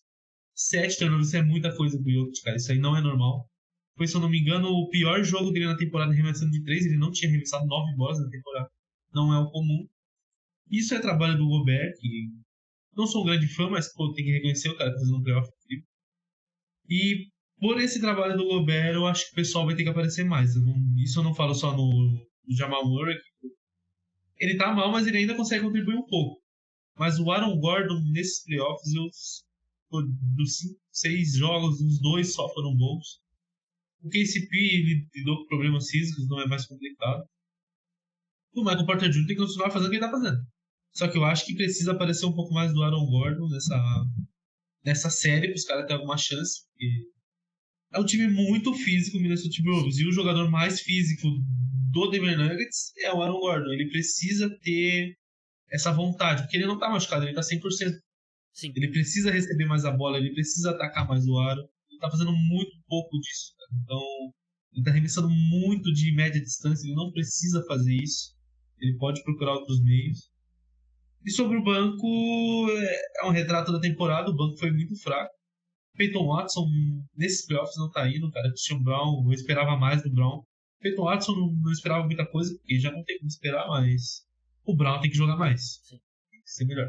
7 turnovers, isso é muita coisa pro Jokic, cara. Isso aí não é normal. Foi, se eu não me engano, o pior jogo dele na temporada arremessando de 3. Ele não tinha arremessado 9 bolas na temporada. Não é o comum. Isso é trabalho do Gobert, que não sou um grande fã, mas pô, tem que reconhecer o cara fazendo um playoff incrível. E por esse trabalho do Gobert, eu acho que o pessoal vai ter que aparecer mais. Isso eu não falo só no Jamal Murray. Ele tá mal, mas ele ainda consegue contribuir um pouco. Mas o Aaron Gordon, nesses playoffs, dos 5, 6 jogos, uns 2 só foram bons. O KCP, ele lidou com problemas físicos, não é mais complicado. O Michael Porter Jr. tem que continuar fazendo o que ele tá fazendo. Só que eu acho que precisa aparecer um pouco mais do Aaron Gordon nessa série, para os caras terem alguma chance. Porque é um time muito físico, o Minnesota Timberwolves. E o jogador mais físico do Denver Nuggets é o Aaron Gordon. Ele precisa ter essa vontade, porque ele não tá machucado, ele tá 100%. Sim. Ele precisa receber mais a bola, ele precisa atacar mais o aro. Ele tá fazendo muito pouco disso, cara. Então, ele tá arremessando muito de média distância, ele não precisa fazer isso. Ele pode procurar outros meios. E sobre o banco, é um retrato da temporada, o banco foi muito fraco. Peyton Watson, nesses playoffs, não tá indo, cara. Christian Brown, eu esperava mais do Brown. Peyton Watson não esperava muita coisa, porque já não tem como esperar, mas o Brown tem que jogar mais. Sim. Tem que ser melhor.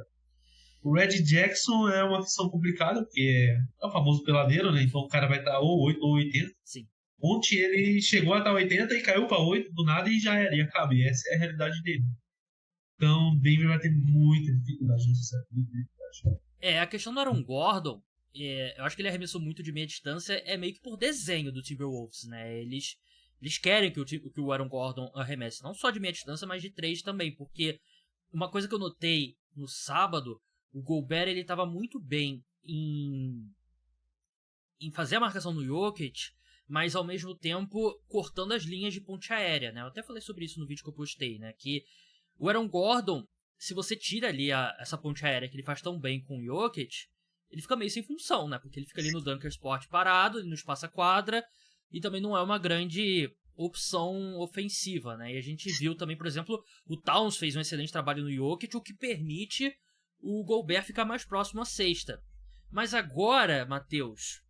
O Reggie Jackson é uma questão complicada, porque é o famoso peladeiro, né? Então o cara vai estar ou 8 ou 80. Sim. Ontem ele chegou a estar 80 e caiu para 8 do nada e já era, e acaba. E essa é a realidade dele. Então o Denver vai ter muita dificuldade nessa série. Muita dificuldade. A questão do Aaron Gordon, eu acho que ele arremessou muito de meia distância, é meio que por desenho do Timberwolves, né? Eles querem que o Aaron Gordon arremesse, não só de meia distância, mas de 3 também, porque uma coisa que eu notei no sábado, o Gobert ele estava muito bem em fazer a marcação no Jokic, mas ao mesmo tempo cortando as linhas de ponte aérea, né? Eu até falei sobre isso no vídeo que eu postei, né? Que o Aaron Gordon, se você tira ali essa ponte aérea que ele faz tão bem com o Jokic, ele fica meio sem função, né? Porque ele fica ali no dunker spot parado, ele não espaça a quadra, e também não é uma grande opção ofensiva, né? E a gente viu também, por exemplo, o Towns fez um excelente trabalho no Jokic, o que permite o Gobert ficar mais próximo à cesta. Mas agora, Matheus,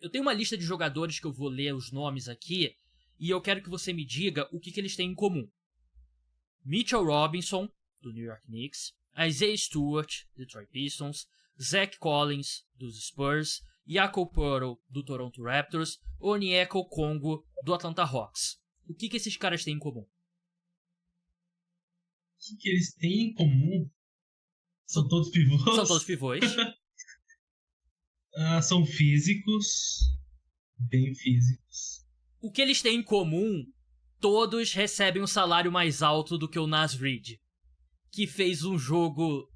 eu tenho uma lista de jogadores que eu vou ler os nomes aqui, e eu quero que você me diga o que eles têm em comum. Mitchell Robinson, do New York Knicks, Isaiah Stewart, Detroit Pistons, Zach Collins, dos Spurs, Jakob Poeltl, do Toronto Raptors, Onyeka Okongwu, do Atlanta Hawks. O que esses caras têm em comum? O que eles têm em comum? São todos pivôs? São todos pivôs. São físicos. Bem físicos. O que eles têm em comum, todos recebem um salário mais alto do que o Naz Reid, que fez um jogo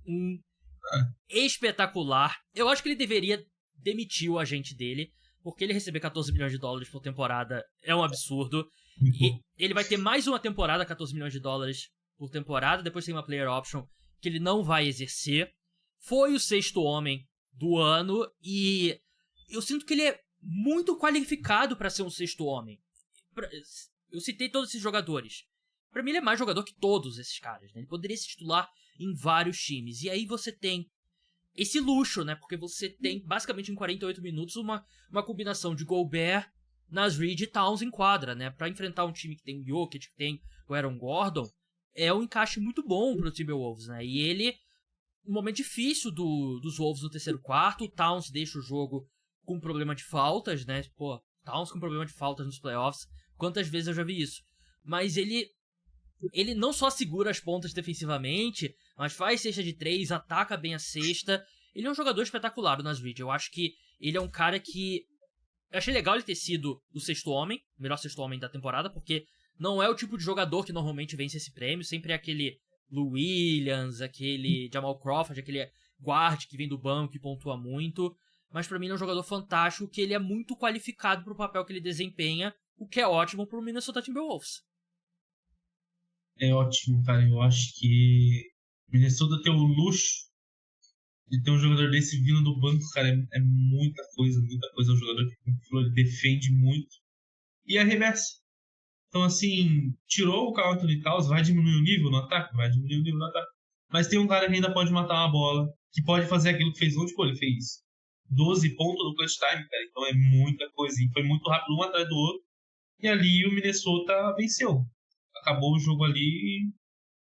espetacular. Eu acho que ele deveria demitir o agente dele, porque ele receber 14 milhões de dólares por temporada é um absurdo. E ele vai ter mais uma temporada, 14 milhões de dólares por temporada, depois tem uma player option que ele não vai exercer. Foi o 6º homem do ano e eu sinto que ele é muito qualificado para ser um 6º homem. Eu citei todos esses jogadores. Pra mim ele é mais jogador que todos esses caras, né? Ele poderia se titular em vários times. E aí você tem esse luxo, né? Porque você tem, basicamente, em 48 minutos, uma combinação de Gobert, Nasrid e Towns em quadra, né? Pra enfrentar um time que tem o Jokic, que tem o Aaron Gordon, é um encaixe muito bom pro Timberwolves, né? E ele, um momento difícil dos Wolves no terceiro quarto, o Towns deixa o jogo com problema de faltas, né? Pô, Towns com problema de faltas nos playoffs, quantas vezes eu já vi isso? Mas ele não só segura as pontas defensivamente, mas faz cesta de 3, ataca bem a cesta. Ele é um jogador espetacular, o Nasrid. Eu acho que ele é um cara que... Eu achei legal ele ter sido o sexto homem, o melhor sexto homem da temporada, porque não é o tipo de jogador que normalmente vence esse prêmio. Sempre é aquele Lou Williams, aquele Jamal Crawford, aquele guard que vem do banco e pontua muito. Mas pra mim ele é um jogador fantástico, que ele é muito qualificado pro papel que ele desempenha, o que é ótimo pro Minnesota Timberwolves. É ótimo, cara. Eu acho que Minnesota tem o luxo de ter um jogador desse vindo do banco, cara. É muita coisa, muita coisa. É um jogador que, como falou, ele defende muito e arremessa. Então, assim, tirou o Karl Anthony Towns, vai diminuir o nível no ataque? Vai diminuir o nível no ataque. Mas tem um cara que ainda pode matar uma bola, que pode fazer aquilo que fez ontem. Pô, ele fez 12 pontos no clutch time, cara. Então é muita coisa. E foi muito rápido, um atrás do outro. E ali o Minnesota venceu. Acabou o jogo ali e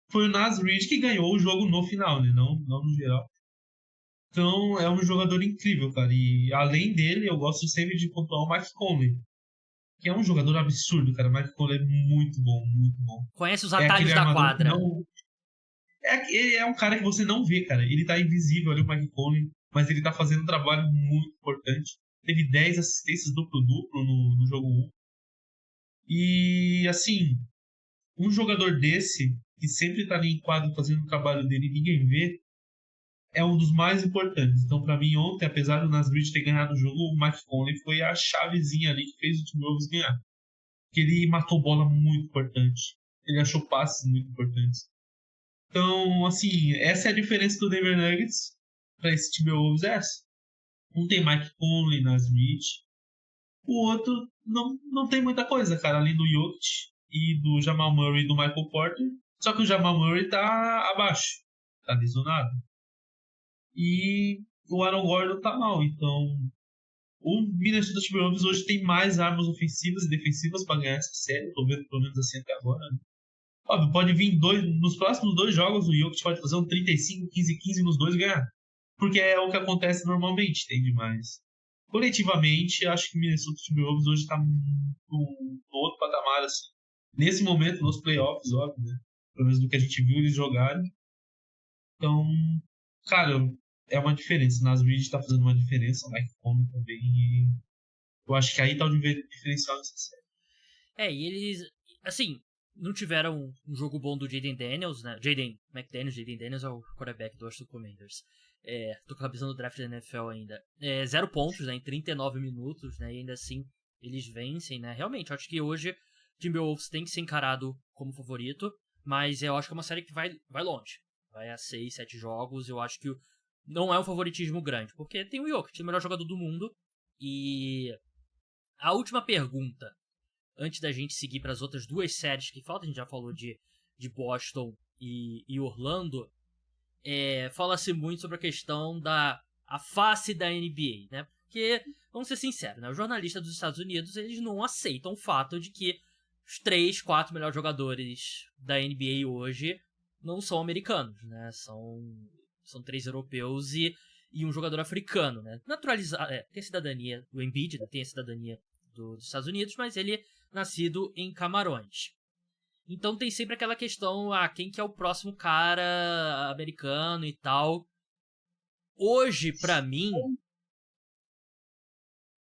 foi o Nasrid que ganhou o jogo no final, né? Não no geral. Então é um jogador incrível, cara. E além dele, eu gosto sempre de pontuar o Mike Conley, que é um jogador absurdo, cara. O Mike Conley é muito bom, muito bom. Conhece os atalhos da quadra. Ele é um cara que você não vê, cara. Ele tá invisível ali, o Mike Conley, mas ele tá fazendo um trabalho muito importante. Teve 10 assistências duplo-duplo no jogo 1. E, assim, um jogador desse, que sempre tá ali em quadro fazendo o trabalho dele e ninguém vê, é um dos mais importantes. Então, pra mim, ontem, apesar do Nasrid ter ganhado o jogo, o Mike Conley foi a chavezinha ali que fez o Timberwolves ganhar. Porque ele matou bola muito importante. Ele achou passes muito importantes. Então, assim, essa é a diferença do Denver Nuggets pra esse Timberwolves, é essa. Um tem Mike Conley, Nasrid. O outro não tem muita coisa, cara, além do Jokic e do Jamal Murray e do Michael Porter. Só que o Jamal Murray tá abaixo, tá lesionado. E o Aaron Gordon tá mal, então o Minnesota Timberwolves hoje tem mais armas ofensivas e defensivas para ganhar essa série, tô vendo pelo menos assim até agora. Né? Óbvio, pode vir nos próximos 2 jogos o Jokic pode fazer um 35, 15, 15 nos dois e ganhar. Porque é o que acontece normalmente, tem demais. Coletivamente, acho que o Minnesota Timberwolves hoje está no outro patamar, assim. Nesse momento, nos playoffs, óbvio, né? Pelo menos do que a gente viu eles jogarem. Então, cara, é uma diferença. Nasrid está fazendo uma diferença, o Mike Conley também. E eu acho que aí tá o diferencial nessa série. E eles, assim, não tiveram um jogo bom do Jaden Daniels, né? Jaden Daniels é o quarterback do Washington Commanders. Tô com a cabeça no draft da NFL ainda. 0 pontos, né, em 39 minutos, né, e ainda assim eles vencem, né. Realmente, eu acho que hoje o Timberwolves tem que ser encarado como favorito, mas eu acho que é uma série que vai longe. Vai a 6, 7 jogos, eu acho que não é um favoritismo grande, porque tem o Jokic, o melhor jogador do mundo. E a última pergunta, antes da gente seguir para as outras 2 séries que faltam, a gente já falou de Boston e Orlando, fala-se muito sobre a questão a face da NBA, né? Porque, vamos ser sinceros, né? Os jornalistas dos Estados Unidos, eles não aceitam o fato de que os 3, 4 melhores jogadores da NBA hoje não são americanos, né? São 3 europeus e um jogador africano, né? Naturalizado, tem a cidadania do Embiid, né? Tem a cidadania dos Estados Unidos, mas ele nascido em Camarões. Então tem sempre aquela questão, quem que é o próximo cara americano e tal. Hoje, pra mim,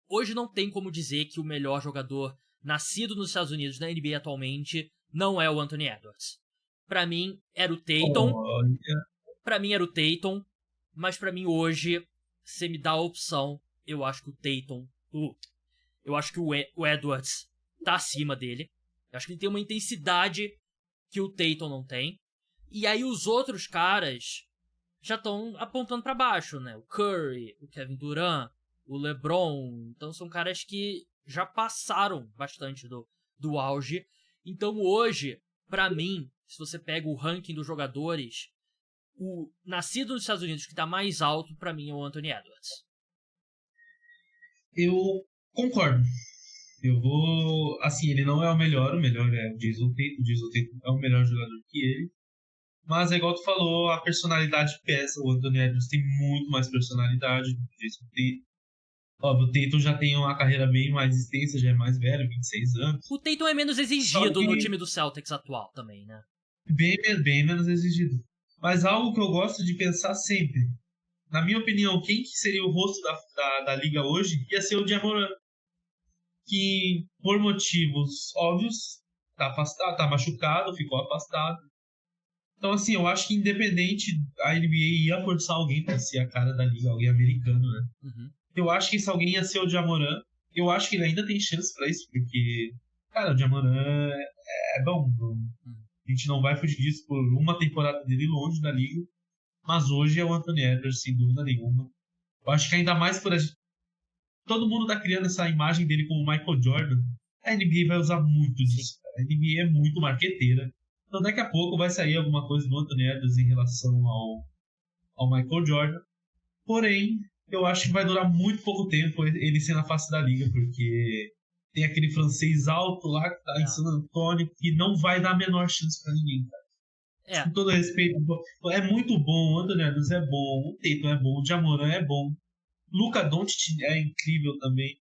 hoje não tem como dizer que o melhor jogador nascido nos Estados Unidos na NBA atualmente não é o Anthony Edwards. Pra mim, era o Tatum. Pra mim, era o Tatum. Mas pra mim, hoje, se me dá a opção, eu acho que o Tatum... eu acho que o Edwards tá acima dele. Eu acho que ele tem uma intensidade que o Tatum não tem. E aí os outros caras já estão apontando pra baixo, né? O Curry, o Kevin Durant, o LeBron. Então são caras que já passaram bastante do auge. Então hoje, pra mim, se você pega o ranking dos jogadores, o nascido nos Estados Unidos que tá mais alto, pra mim, é o Anthony Edwards. Eu concordo. Eu vou... Assim, ele não é o melhor é o Jason Tatum. O Jason Tatum é o melhor jogador que ele. Mas é igual tu falou, a personalidade pesa. O Anthony Edwards tem muito mais personalidade do que o Jason Tatum. Óbvio, o Tatum já tem uma carreira bem mais extensa, já é mais velho, 26 anos. O Tatum é menos exigido no time do Celtics atual também, né? Bem menos exigido. Mas algo que eu gosto de pensar sempre. Na minha opinião, quem que seria o rosto da liga hoje ia ser o Ja Morant. Que, por motivos óbvios, tá afastado, tá machucado, ficou afastado. Então, assim, eu acho que independente, a NBA ia forçar alguém pra ser a cara da liga, alguém americano, né? Uhum. Eu acho que esse alguém ia ser o Ja Morant. Eu acho que ele ainda tem chance pra isso, porque, cara, o Ja Morant é bom. A gente não vai fugir disso por uma temporada dele longe da liga. Mas hoje é o Anthony Edwards, sem dúvida nenhuma. Eu acho que ainda mais por a gente... Todo mundo tá criando essa imagem dele como Michael Jordan. A NBA vai usar muito disso. A NBA é muito marqueteira. Então daqui a pouco vai sair alguma coisa do Anthony Edwards em relação ao Michael Jordan. Porém, eu acho que vai durar muito pouco tempo ele sendo a face da liga, porque tem aquele francês alto lá que tá em San Antonio que não vai dar a menor chance pra ninguém, cara. Com todo respeito, é muito bom, o Anthony Edwards é bom, o Tatum é bom, o Ja Morant é bom, Luka Doncic é incrível também,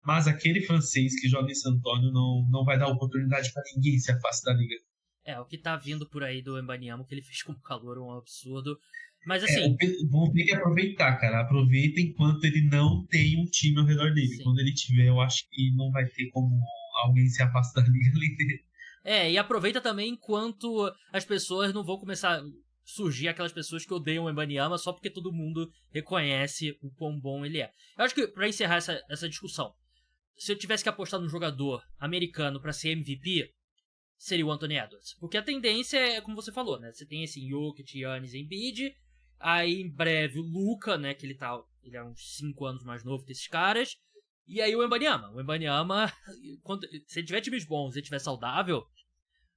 mas aquele francês que joga em San Antonio não vai dar oportunidade pra ninguém ser a face da liga. O que tá vindo por aí do Wembanyama, que ele fez com calor, é um absurdo. Mas assim... Vão ter que aproveitar, cara. Aproveita enquanto ele não tem um time ao redor dele. Sim. Quando ele tiver, eu acho que não vai ter como alguém se afastar da liga além dele. E aproveita também enquanto as pessoas não vão começar a surgir aquelas pessoas que odeiam o Wembanyama só porque todo mundo reconhece o quão bom ele é. Eu acho que, pra encerrar essa discussão, se eu tivesse que apostar num jogador americano pra ser MVP, seria o Anthony Edwards. Porque a tendência é, como você falou, né? Você tem esse Jokic, Giannis, Embiid, aí em breve o Luka, né? Que ele é uns 5 anos mais novo que esses caras. E aí o Wembanyama. O Wembanyama, se ele tiver times bons, se ele tiver saudável,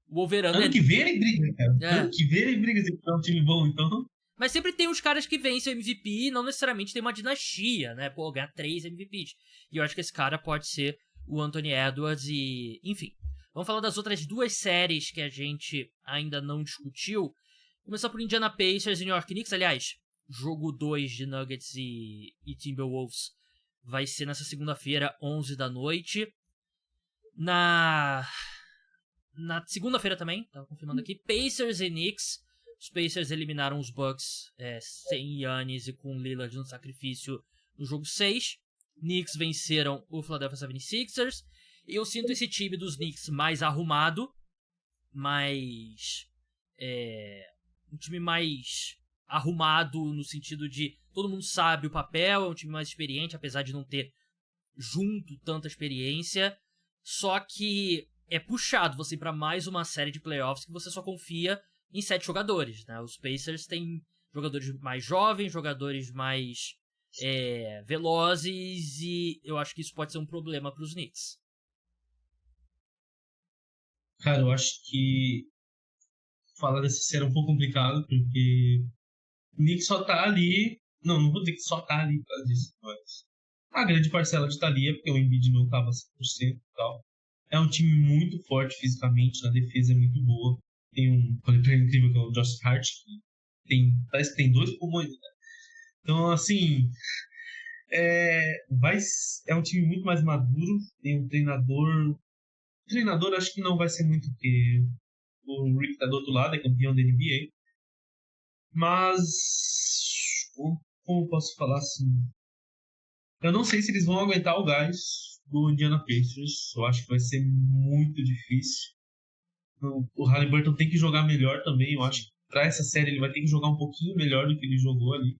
o over-under... Ano que vem ele briga, cara. Ano que vem ele briga se tiver um time bom, então... Mas sempre tem os caras que vencem o MVP e não necessariamente tem uma dinastia, né? Pô, ganhar 3 MVPs. E eu acho que esse cara pode ser o Anthony Edwards e... Enfim, vamos falar das outras 2 séries que a gente ainda não discutiu. Começar por Indiana Pacers e New York Knicks. Aliás, jogo 2 de Nuggets e Timberwolves vai ser nessa segunda-feira, 11 da noite. Na segunda-feira também, tava confirmando aqui, Pacers e Knicks. Os Pacers eliminaram os Bucks sem Giannis e com Lillard no sacrifício no jogo 6. Knicks venceram o Philadelphia 76ers. Eu sinto esse time dos Knicks mais arrumado, um time mais arrumado no sentido de todo mundo sabe o papel, é um time mais experiente, apesar de não ter junto tanta experiência. Só que é puxado você ir pra mais uma série de playoffs que você só confia em 7 jogadores, né? Os Pacers têm jogadores mais jovens, jogadores mais velozes, e eu acho que isso pode ser um problema pros Knicks. Cara, eu acho que falar dessa série é um pouco complicado, porque o Knicks só tá ali... Não vou dizer que só tá ali por causa disso, mas a grande parcela de tá ali é porque o Embiid não tava 100% e tal. É um time muito forte fisicamente, a defesa é muito boa. Tem um coletor incrível que é o Josh Hart, que parece que tem 2 pulmões, né? Então, assim, é um time muito mais maduro. Tem um treinador. O treinador acho que não vai ser muito, porque o Rick tá do outro lado, é campeão da NBA. Mas, como eu posso falar assim? Eu não sei se eles vão aguentar o gás do Indiana Pacers. Eu acho que vai ser muito difícil. O Haliburton tem que jogar melhor também. Eu acho que pra essa série ele vai ter que jogar um pouquinho melhor do que ele jogou ali.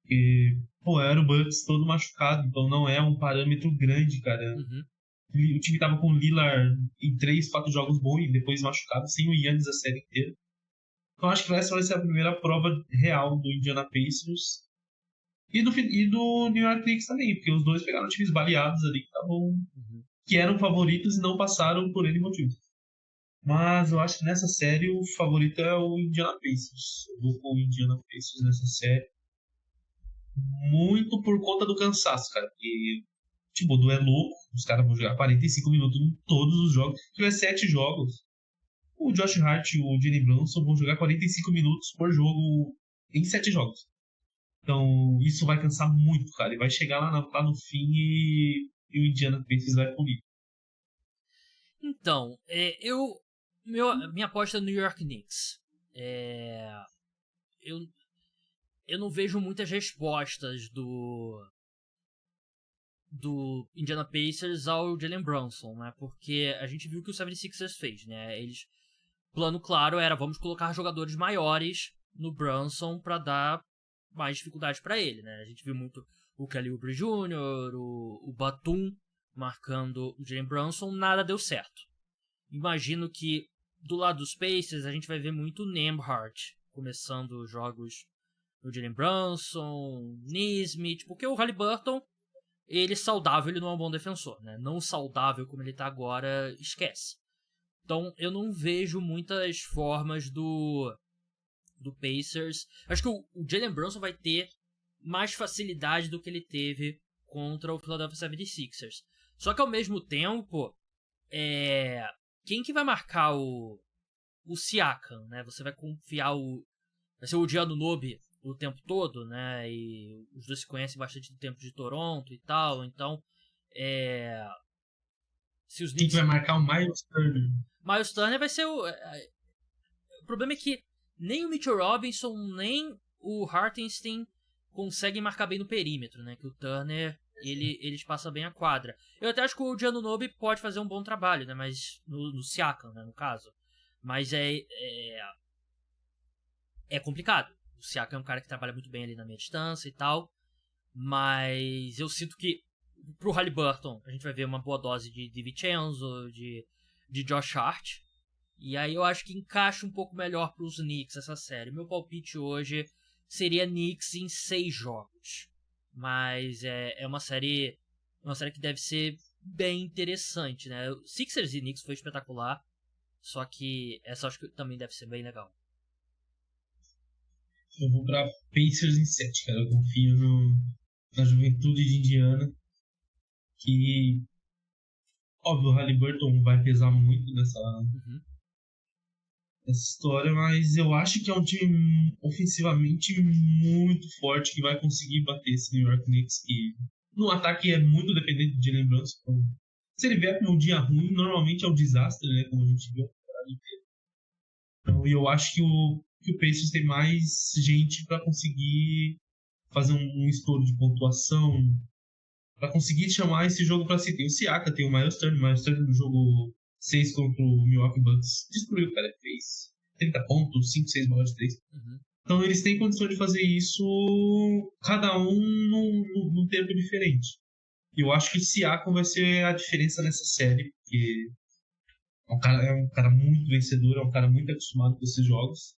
Porque, era o Bucks todo machucado, então não é um parâmetro grande, cara. Uhum. O time tava com o Lillard em 3, 4 jogos bons e depois machucado, sem o Giannis a série inteira. Então acho que essa vai ser a primeira prova real do Indiana Pacers. E do New York Knicks também, porque os dois pegaram times baleados ali que eram favoritos e não passaram por ele motivo. Mas eu acho que nessa série o favorito é o Indiana Pacers. Eu vou com o Indiana Pacers nessa série. Muito por conta do cansaço, cara. Porque Thibodeau é louco. Os caras vão jogar 45 minutos em todos os jogos. Se tiver 7 jogos, o Josh Hart e o Jalen Brunson vão jogar 45 minutos por jogo em 7 jogos. Então, isso vai cansar muito, cara. E vai chegar lá no fim e o Indiana Pacers vai comigo. Então, minha aposta é no New York Knicks. Eu não vejo muitas respostas do Indiana Pacers ao Jalen Brunson, né? Porque a gente viu o que o 76ers fez, né? Plano claro era, vamos colocar jogadores maiores no Brunson pra dar mais dificuldade pra ele, né? A gente viu muito o Kelly Oubre Jr., o Batum marcando o Jalen Brunson, nada deu certo. Imagino que do lado dos Pacers a gente vai ver muito Nembhard começando os jogos do Jalen Brunson, Nesmith, porque o Haliburton, ele saudável, ele não é um bom defensor, né? Não saudável como ele tá agora, esquece. Então eu não vejo muitas formas do Pacers. Acho que o Jalen Brunson vai ter mais facilidade do que ele teve contra o Philadelphia 76ers. Só que ao mesmo tempo, quem que vai marcar o Siakam, né? Você vai confiar vai ser o Giannunobi o tempo todo, né? E os dois se conhecem bastante do tempo de Toronto e tal, então se os Quem que vai marcar o Miles Turner? Miles Turner vai ser o problema é que nem o Mitchell Robinson, nem o Hartenstein conseguem marcar bem no perímetro, né? Que o Turner, ele passa bem a quadra. Eu até acho que o Giannunobi pode fazer um bom trabalho, né? Mas no Siakam, né? No caso. Mas é complicado. O Siakam é um cara que trabalha muito bem ali na meia distância e tal. Mas eu sinto que pro Haliburton a gente vai ver uma boa dose de DiVincenzo, de Josh Hart. E aí eu acho que encaixa um pouco melhor pros Knicks essa série. Meu palpite hoje seria Knicks em 6 jogos. Mas é uma série que deve ser bem interessante, né? Sixers e Knicks foi espetacular. Só que essa acho que também deve ser bem legal. Eu vou pra Pacers em 7, cara. Eu confio na juventude de Indiana. Que, óbvio, o Haliburton vai pesar muito nessa história, mas eu acho que é um time ofensivamente muito forte que vai conseguir bater esse New York Knicks, que no ataque é muito dependente de Jalen Brunson. Então, se ele vier num dia ruim, normalmente é um desastre, né? Como a gente viu. Então, eu acho que o Pacers tem mais gente para conseguir fazer um estouro de pontuação, para conseguir chamar esse jogo para si. Tem o Siaka, tem o Miles Turner no jogo 6 contra o Milwaukee Bucks. Destruiu, cara. Fez 30 pontos, 5, 6 bolas de 3. Então eles têm condição de fazer isso, cada um num tempo diferente. E eu acho que o Siakam vai ser a diferença nessa série, porque é um cara muito vencedor, é um cara muito acostumado com esses jogos.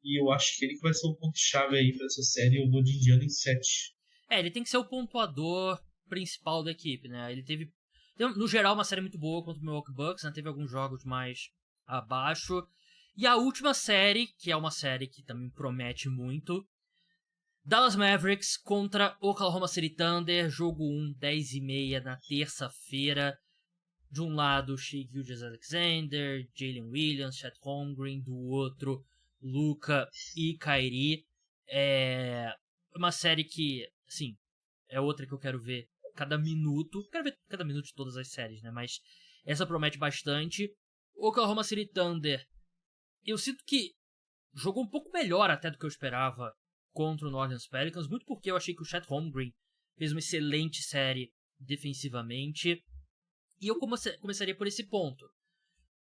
E eu acho que ele que vai ser o ponto-chave aí pra essa série. Eu vou de Indiana em 7. Ele tem que ser o pontuador principal da equipe, né? Ele teve, no geral, uma série muito boa contra o Milwaukee Bucks, né? Teve alguns jogos mais abaixo. E a última série, que é uma série que também promete muito, Dallas Mavericks contra Oklahoma City Thunder, jogo 1, 10h30 na terça-feira. De um lado, Shai Gilgeous-Alexander, Jalen Williams, Chet Holmgren, do outro, Luka e Kyrie. É uma série que, assim, é outra que eu quero ver cada minuto. Quero ver cada minuto de todas as séries, né? Mas essa promete bastante. Oklahoma City Thunder, eu sinto que jogou um pouco melhor até do que eu esperava contra o New Orleans Pelicans, muito porque eu achei que o Chet Holmgren fez uma excelente série defensivamente. E eu começaria por esse ponto.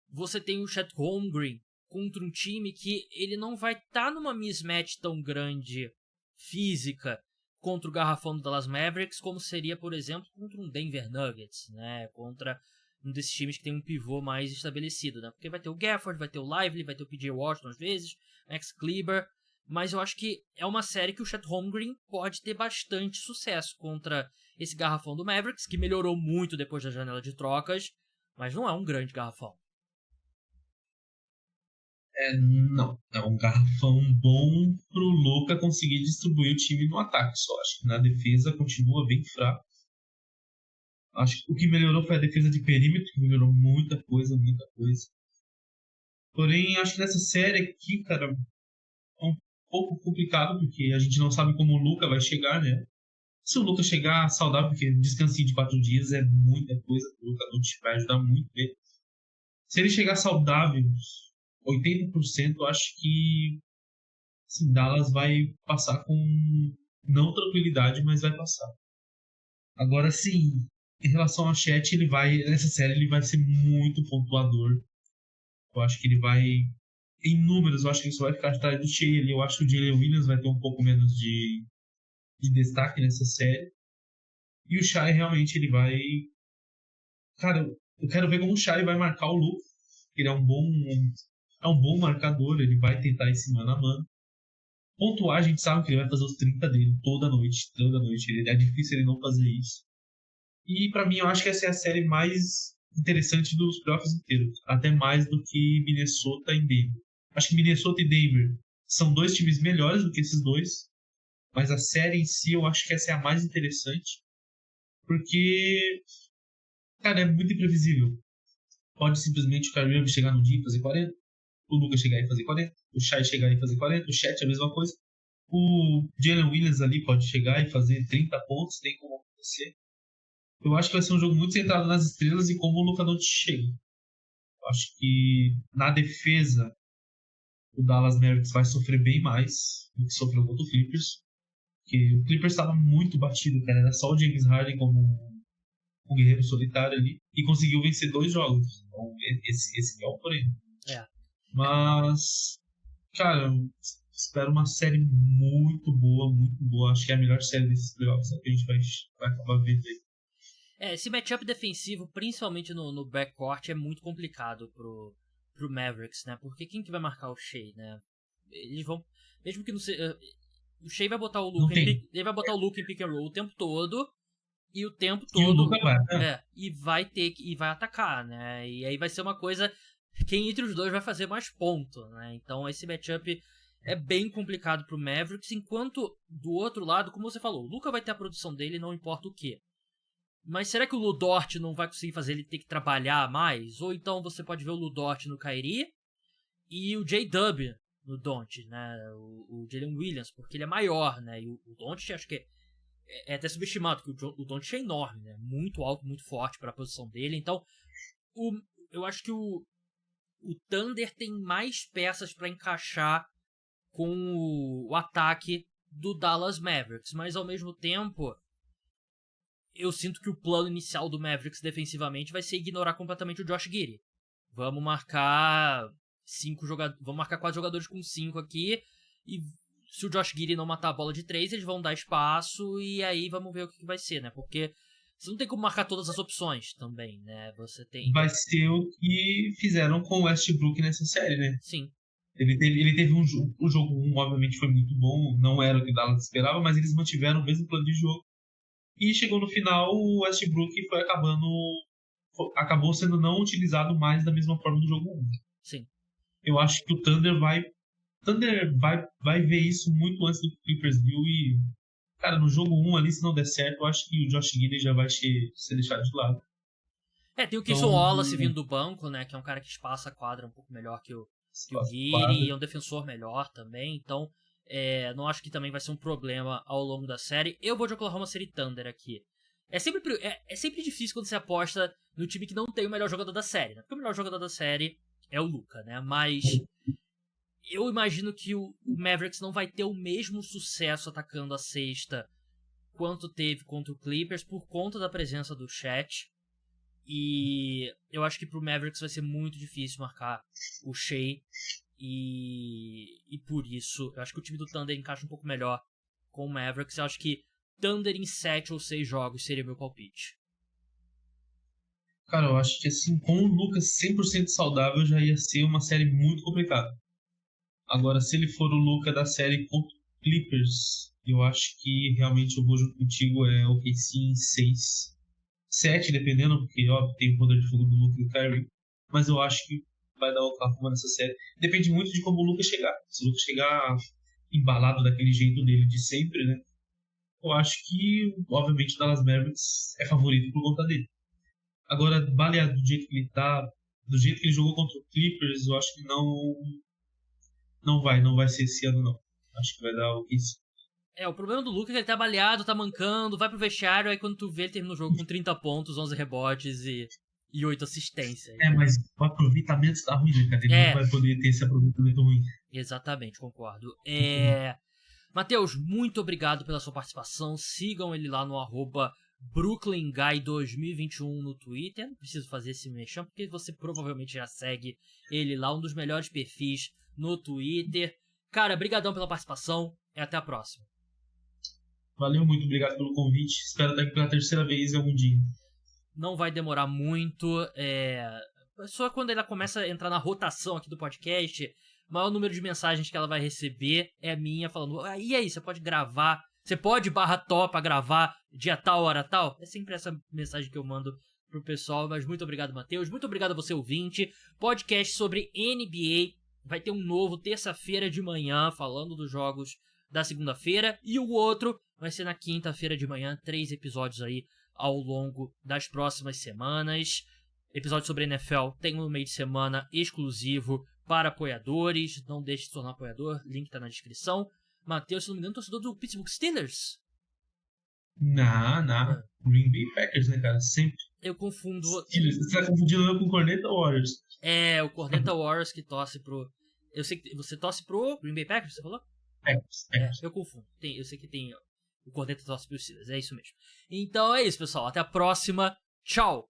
Você tem o Chet Holmgren contra um time que ele não vai estar numa mismatch tão grande física contra o garrafão do Dallas Mavericks, como seria, por exemplo, contra um Denver Nuggets, né? Contra um desses times que tem um pivô mais estabelecido, né? Porque vai ter o Gafford, vai ter o Lively, vai ter o PJ Washington às vezes, Max Kleber, mas eu acho que é uma série que o Chet Holmgren pode ter bastante sucesso contra esse garrafão do Mavericks, que melhorou muito depois da janela de trocas, mas não é um grande garrafão. Não. É um garrafão bom pro Luka conseguir distribuir o time no ataque só. Acho que na defesa continua bem fraco. Acho que o que melhorou foi a defesa de perímetro, que melhorou muita coisa, muita coisa. Porém, acho que nessa série aqui, cara, é um pouco complicado, porque a gente não sabe como o Luka vai chegar, né? Se o Luka chegar saudável, porque descansinho de 4 dias é muita coisa, o Luka vai ajudar muito ele. Se ele chegar saudável, 80%, eu acho que assim, Dallas vai passar com não tranquilidade, mas vai passar. Agora sim, em relação ao Chet, nessa série ele vai ser muito pontuador. Eu acho que ele vai, em números, eu acho que ele só vai ficar atrás do Shea ali. Eu acho que o Jalen Williams vai ter um pouco menos de destaque nessa série. E o Shai realmente ele vai. Cara, eu quero ver como o Shai vai marcar o Luka. Ele é um bom marcador, ele vai tentar esse mano a mano. Pontuar, a gente sabe que ele vai fazer os 30 dele toda noite, toda noite. É difícil ele não fazer isso. E pra mim, eu acho que essa é a série mais interessante dos playoffs inteiros. Até mais do que Minnesota e Denver. Acho que Minnesota e Denver são dois times melhores do que esses dois. Mas a série em si, eu acho que essa é a mais interessante. Porque, cara, é muito imprevisível. Pode simplesmente o Kyrie Irving chegar no dia e fazer 40. O Lucas chegar e fazer 40. O Shai chegar e fazer 40. O Chet é a mesma coisa. O Jalen Williams ali pode chegar e fazer 30 pontos. Tem como acontecer. Eu acho que vai ser um jogo muito centrado nas estrelas e como o Luka Doncic chega. Eu acho que na defesa o Dallas Mavericks vai sofrer bem mais do que sofreu contra o Clippers. Porque o Clippers estava muito batido, cara. Era só o James Harden como um guerreiro solitário ali e conseguiu vencer 2 jogos. Então, esse é o porém. É. Mas, cara, eu espero uma série muito boa, muito boa. Acho que é a melhor série desses playoffs que a gente vai acabar vendo aí. Esse matchup defensivo, principalmente no backcourt, é muito complicado pro Mavericks, né? Porque quem que vai marcar o Shea, né? Eles vão... Mesmo que não seja... O Shea vai botar o Luka ele vai botar o Luka em pick and roll o tempo todo. E o tempo todo... E o Luka vai, né? E vai atacar, né? E aí vai ser uma coisa... Quem entre os dois vai fazer mais ponto, né? Então esse matchup é bem complicado pro Mavericks. Enquanto do outro lado, como você falou, o Luka vai ter a produção dele, não importa o que. Mas será que o Lu Dort não vai conseguir fazer ele ter que trabalhar mais? Ou então você pode ver o Lu Dort no Kyrie e o J-Dub no Doncic, né? O Jalen Williams, porque ele é maior, né? E o Doncic acho que é até subestimado, porque o Doncic é enorme, né? Muito alto, muito forte para a posição dele. Então, eu acho que o Thunder tem mais peças para encaixar com o ataque do Dallas Mavericks, mas ao mesmo tempo eu sinto que o plano inicial do Mavericks defensivamente vai ser ignorar completamente o Josh Giddey. Vamos marcar 4 jogadores com 5 aqui, e se o Josh Giddey não matar a bola de 3, eles vão dar espaço, e aí vamos ver o que vai ser, né? Porque você não tem como marcar todas as opções também, né? Você tem... Vai ser o que fizeram com o Westbrook nessa série, né? Sim. Ele teve um jogo. O jogo 1, obviamente, foi muito bom. Não era o que o Dallas esperava, mas eles mantiveram o mesmo plano de jogo. E chegou no final, o Westbrook acabou sendo não utilizado mais da mesma forma do jogo 1. Sim. Eu acho que o Thunder vai ver isso muito antes do Clippers viu. E, cara, no jogo 1 ali, se não der certo, eu acho que o Josh Giddey já vai ser deixado de lado. Tem o Keyshawn Wallace vindo do banco, né? Que é um cara que espaça a quadra um pouco melhor que o Giddey, e é um defensor melhor também. Então, não acho que também vai ser um problema ao longo da série. Eu vou de Oklahoma City Thunder aqui. É sempre difícil quando você aposta no time que não tem o melhor jogador da série, né? Porque o melhor jogador da série é o Luka, né? Mas eu imagino que o Mavericks não vai ter o mesmo sucesso atacando a cesta quanto teve contra o Clippers por conta da presença do Chet. E eu acho que pro Mavericks vai ser muito difícil marcar o Shea. E por isso, eu acho que o time do Thunder encaixa um pouco melhor com o Mavericks. Eu acho que Thunder em 7 ou 6 jogos seria meu palpite. Cara, eu acho que assim, com o Lucas 100% saudável, já ia ser uma série muito complicada. Agora, se ele for o Luka da série contra o Clippers, eu acho que realmente eu vou junto contigo, o OKC em 6. 7, dependendo, porque ó, tem o poder de fogo do Luka e do Kyrie. Mas eu acho que vai dar o Oklahoma nessa série. Depende muito de como o Lucas chegar. Se o Lucas chegar embalado daquele jeito dele de sempre, né? Eu acho que, obviamente, o Dallas Mavericks é favorito por conta dele. Agora, baleado do jeito que ele tá, do jeito que ele jogou contra o Clippers, eu acho que não vai ser esse ano, não. Acho que vai dar o que isso. O problema do Lucas é que ele tá baleado, tá mancando, vai pro vestiário, aí quando tu vê, ele termina o jogo com 30 pontos, 11 rebotes e 8 assistências. Mas o aproveitamento tá ruim, né, cara? Ele não vai poder ter esse aproveitamento ruim. Exatamente, concordo. Matheus, muito obrigado pela sua participação. Sigam ele lá no @BrooklynGuy2021 no Twitter. Não preciso fazer esse mexão, porque você provavelmente já segue ele lá, um dos melhores perfis no Twitter. Cara, brigadão pela participação e até a próxima. Valeu, muito obrigado pelo convite. Espero estar aqui pela terceira vez algum dia. Não vai demorar muito. Só quando ela começa a entrar na rotação aqui do podcast, o maior número de mensagens que ela vai receber é a minha falando: e aí, você pode gravar? Você pode /topa gravar dia tal, hora tal? É sempre essa mensagem que eu mando pro pessoal. Mas muito obrigado, Matheus. Muito obrigado a você, ouvinte. Podcast sobre NBA. Vai ter um novo terça-feira de manhã, falando dos jogos da segunda-feira. E o outro vai ser na quinta-feira de manhã. 3 episódios aí ao longo das próximas semanas. Episódio sobre NFL tem no meio de semana exclusivo para apoiadores. Não deixe de se tornar apoiador. Link tá na descrição. Matheus, se não me engano, torcedor do Pittsburgh Steelers. Não. Green Bay Packers, né, cara? Sempre. Eu confundo... Steelers. Você tá confundindo com o Corneta Warriors. O Corneta Warriors que torce pro... Eu sei que você torce pro Green Bay Packers, você falou? Packers. Eu confundo. Eu sei que tem... O Corneta torce pro Steelers, é isso mesmo. Então é isso, pessoal. Até a próxima. Tchau!